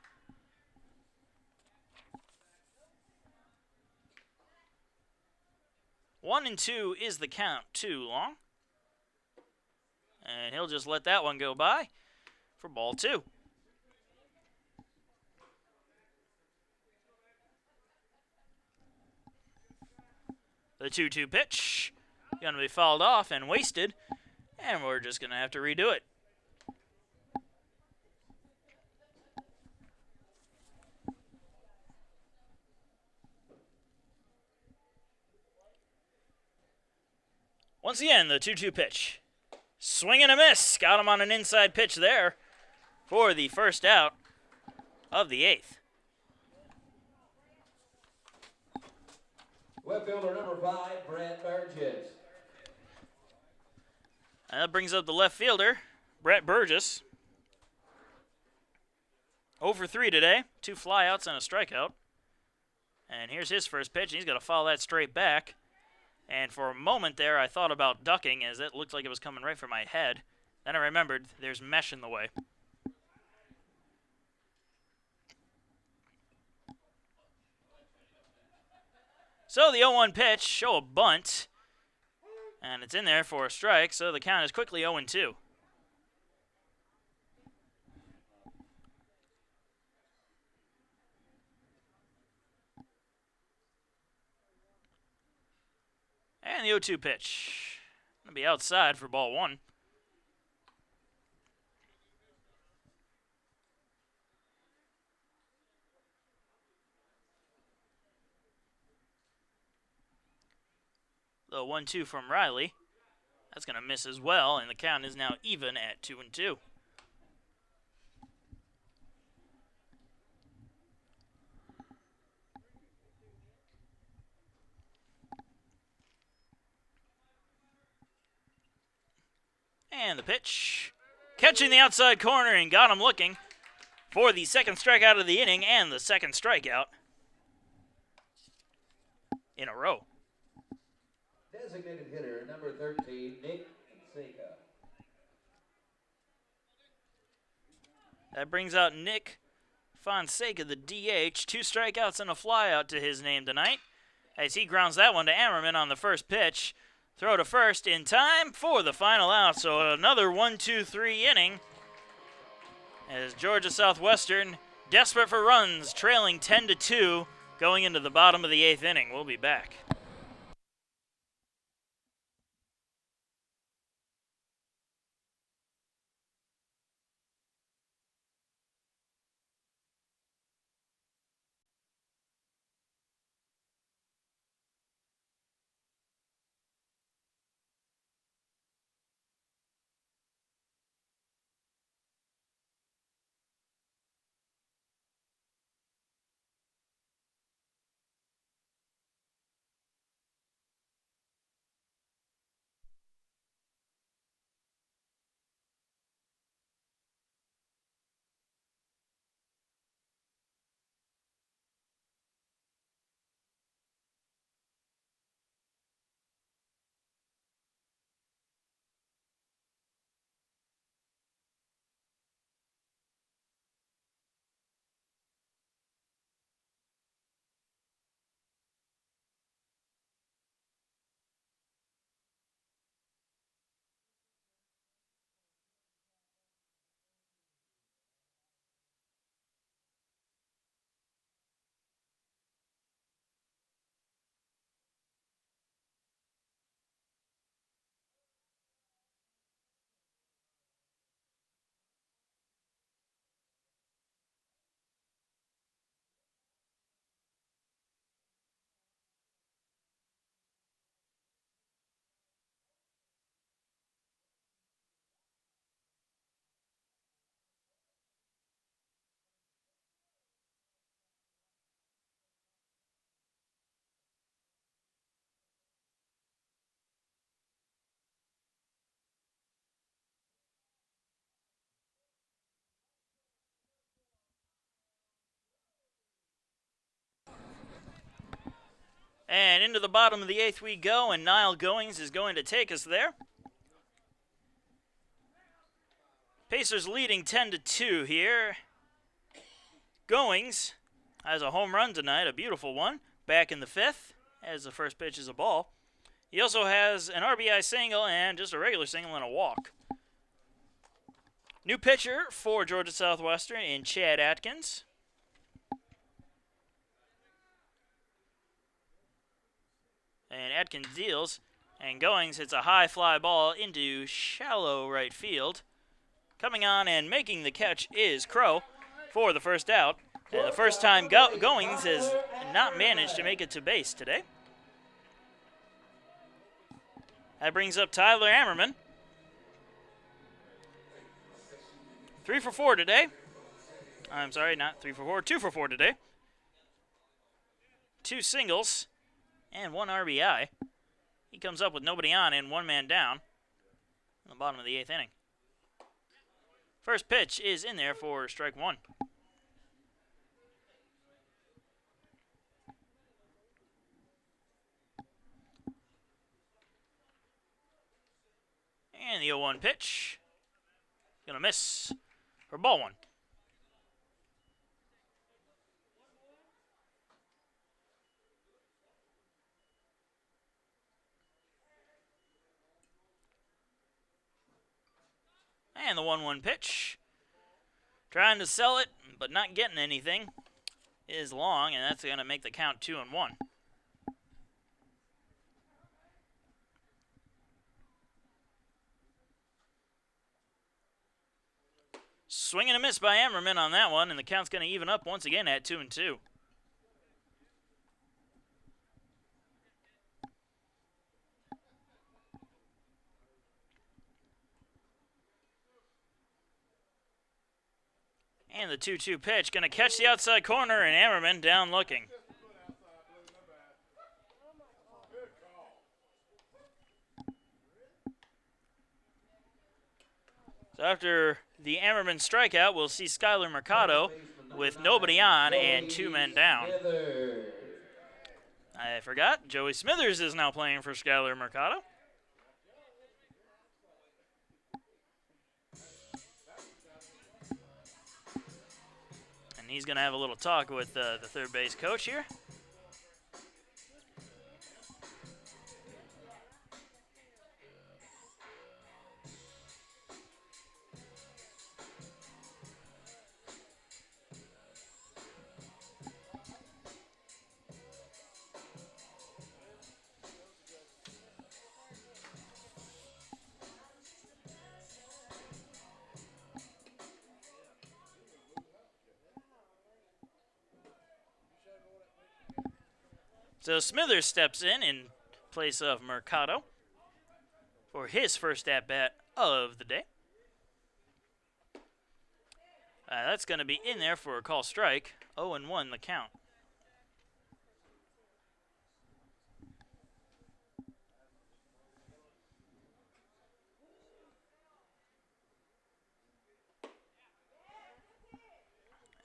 1-2 is the count to Long. And he'll just let that one go by for ball two. The 2-2 pitch going to be fouled off and wasted. And we're just going to have to redo it. Once again, the 2-2 pitch. Swing and a miss. Got him on an inside pitch there for the first out of the 8th. Left fielder number 5, Brett Burgess. And that brings up the left fielder, Brett Burgess. 0 for 3 today, 2 flyouts and a strikeout. And here's his first pitch, and he's going to follow that straight back. And for a moment there, I thought about ducking as it looked like it was coming right for my head. Then I remembered there's mesh in the way. So the 0-1 pitch, show a bunt. And it's in there for a strike, so the count is quickly 0-2. And the 0-2 pitch. Going to be outside for ball 1. The 1-2 from Riley. That's going to miss as well, and the count is now even at 2-2. And the pitch. Catching the outside corner and got him looking for the second strikeout of the inning and the second strikeout in a row. Designated hitter number 13, Nick Seka. That brings out Nick Fonseca, the DH. 2 strikeouts and a flyout to his name tonight as he grounds that one to Ammerman on the first pitch. Throw to first in time for the final out. So another 1-2-3 inning as Georgia Southwestern, desperate for runs, trailing 10-2 going into the bottom of the 8th inning. We'll be back. And into the bottom of the 8th we go, and Niall Goings is going to take us there. Pacers leading 10-2 here. Goings has a home run tonight, a beautiful one, back in the 5th, as the first pitch is a ball. He also has an RBI single and just a regular single and a walk. New pitcher for Georgia Southwestern in Chad Atkins. And Atkins deals, and Goings hits a high fly ball into shallow right field. Coming on and making the catch is Crow for the first out. And the first time Goings has not managed to make it to base today. That brings up Tyler Ammerman. 3 for 4 today. I'm sorry, not 3 for 4, 2 for 4 today. 2 singles and 1 RBI. He comes up with nobody on and 1 man down in the bottom of the 8th inning. First pitch is in there for strike 1. And the 0-1 pitch. Gonna miss for ball 1. And the 1-1 pitch. Trying to sell it, but not getting anything. Is long, and that's gonna make the count 2-1. Swing and a miss by Ammerman on that one, and the count's going to even up once again at 2-2. And the 2-2 pitch, going to catch the outside corner, and Ammerman down looking. So after the Ammerman strikeout, we'll see Skyler Mercado with nobody on and 2 men down. I forgot, Joey Smithers is now playing for Skyler Mercado. And he's going to have a little talk with the third base coach here. So Smithers steps in place of Mercado for his first at-bat of the day. That's going to be in there for a call strike. 0-1 the count.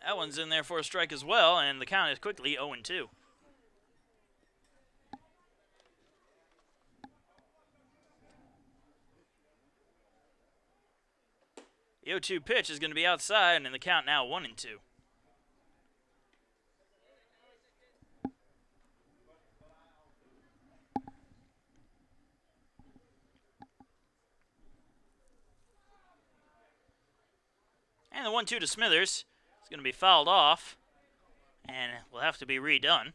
That one's in there for a strike as well, and the count is quickly 0-2. The 0-2 pitch is going to be outside, and the count now 1-2. And the 1-2 to Smithers is going to be fouled off, and will have to be redone.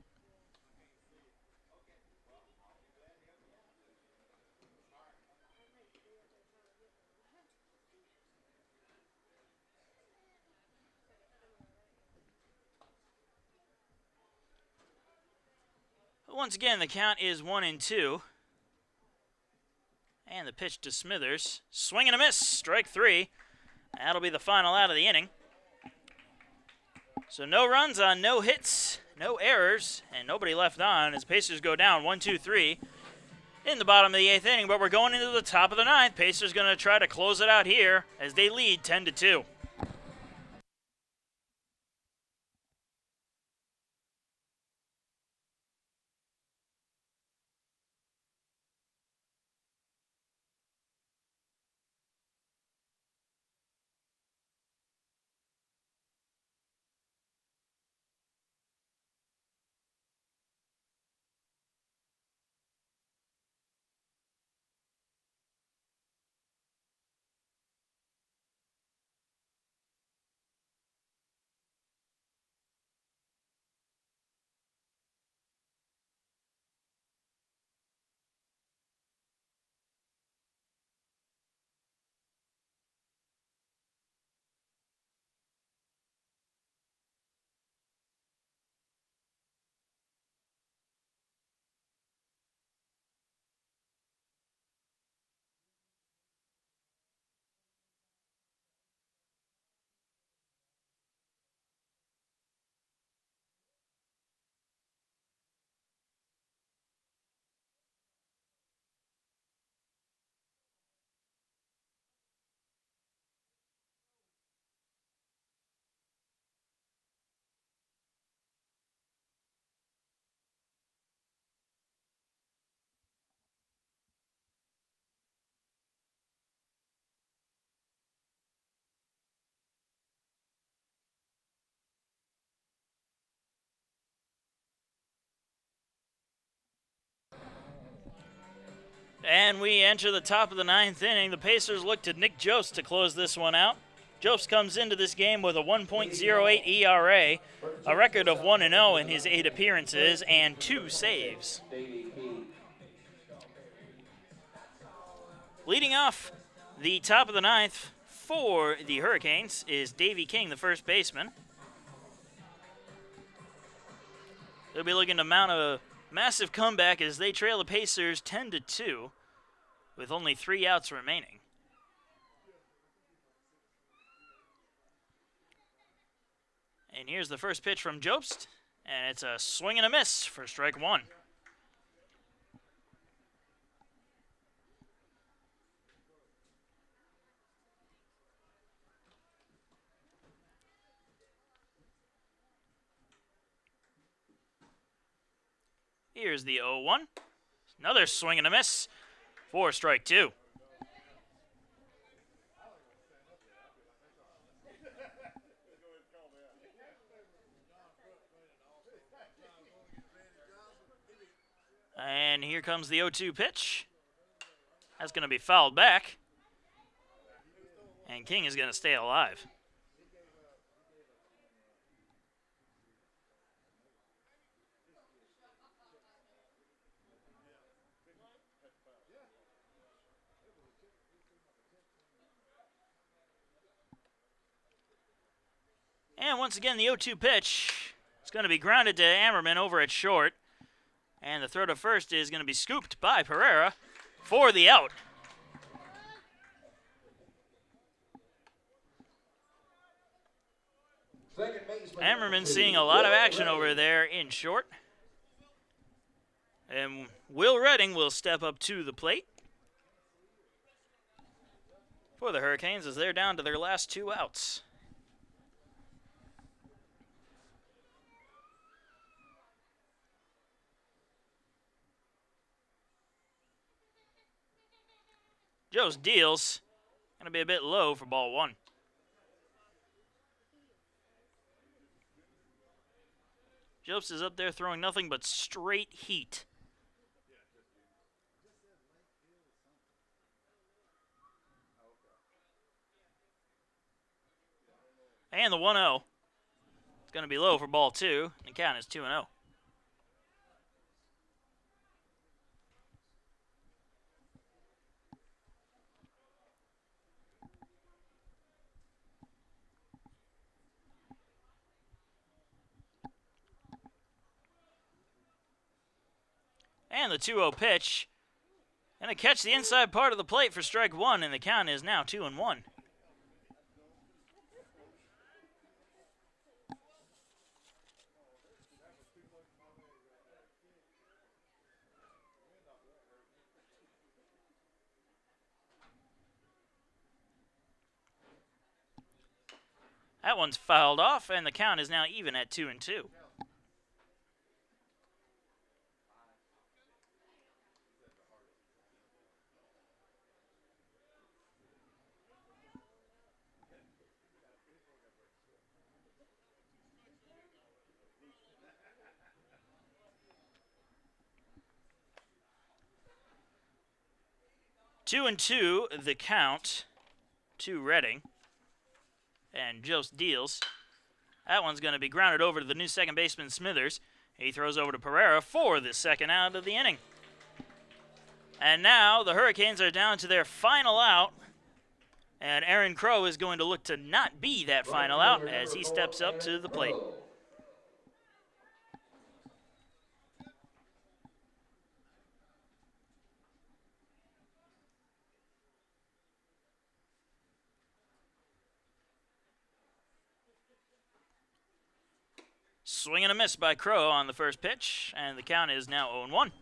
Once again, the count is 1-2. And the pitch to Smithers. Swing and a miss. Strike 3. That'll be the final out of the inning. So no runs on no hits, no errors, and nobody left on as Pacers go down 1-2-3 in the bottom of the 8th inning. But we're going into the top of the 9th. Pacers going to try to close it out here as they lead 10-2. And we enter the top of the 9th inning. The Pacers look to Nick Jost to close this one out. Jost comes into this game with a 1.08 ERA, a record of 1-0 in his 8 appearances, and 2 saves. Leading off the top of the 9th for the Hurricanes is Davey King, the first baseman. They'll be looking to mount a massive comeback as they trail the Pacers 10-2 with only 3 outs remaining. And here's the first pitch from Jobst, and it's a swing and a miss for strike 1. Here's the 0-1. Another swing and a miss for strike 2. And here comes the 0-2 pitch. That's going to be fouled back. And King is going to stay alive. And once again, the 0-2 pitch is going to be grounded to Ammerman over at short. And the throw to first is going to be scooped by Pereira for the out. Ammerman seeing a lot of action over there in short. And Will Redding will step up to the plate for the Hurricanes as they're down to their last 2 outs. Joe's deals going to be a bit low for ball 1. Jobst is up there throwing nothing but straight heat. And the 1-0 is going to be low for ball 2. The count is 2-0. And the 2-0 pitch. Going to catch the inside part of the plate for strike 1, and the count is now 2-1. That one's fouled off, and the count is now even at 2-2. Two and two, the count to Redding. And Jost deals. That one's going to be grounded over to the new second baseman, Smithers. He throws over to Pereira for the second out of the inning. And now the Hurricanes are down to their final out. And Aaron Crow is going to look to not be that final out as he steps up to the plate. Swing and a miss by Crow on the first pitch, and the count is now 0-1.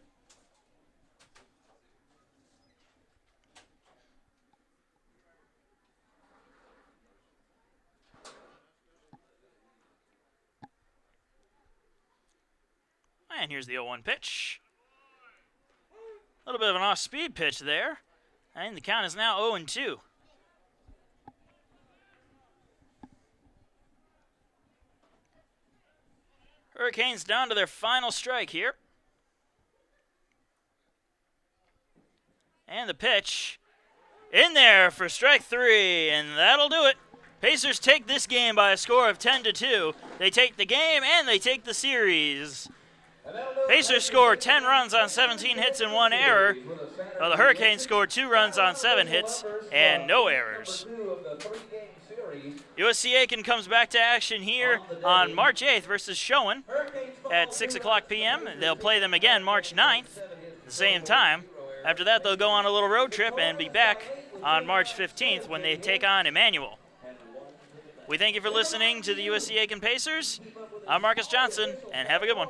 And here's the 0-1 pitch. A little bit of an off-speed pitch there, and the count is now 0-2. Hurricanes down to their final strike here. And the pitch in there for strike 3, and that'll do it. Pacers take this game by a score of 10-2. They take the game and they take the series. Pacers scored 10 runs on 17 hits and 1 error, while the Hurricanes scored 2 runs on 7 hits and no errors. USC Aiken comes back to action here on March 8th versus Showen at 6 o'clock p.m. They'll play them again March 9th at the same time. After that, they'll go on a little road trip and be back on March 15th when they take on Emmanuel. We thank you for listening to the USC Aiken Pacers. I'm Marcus Johnson, and have a good one.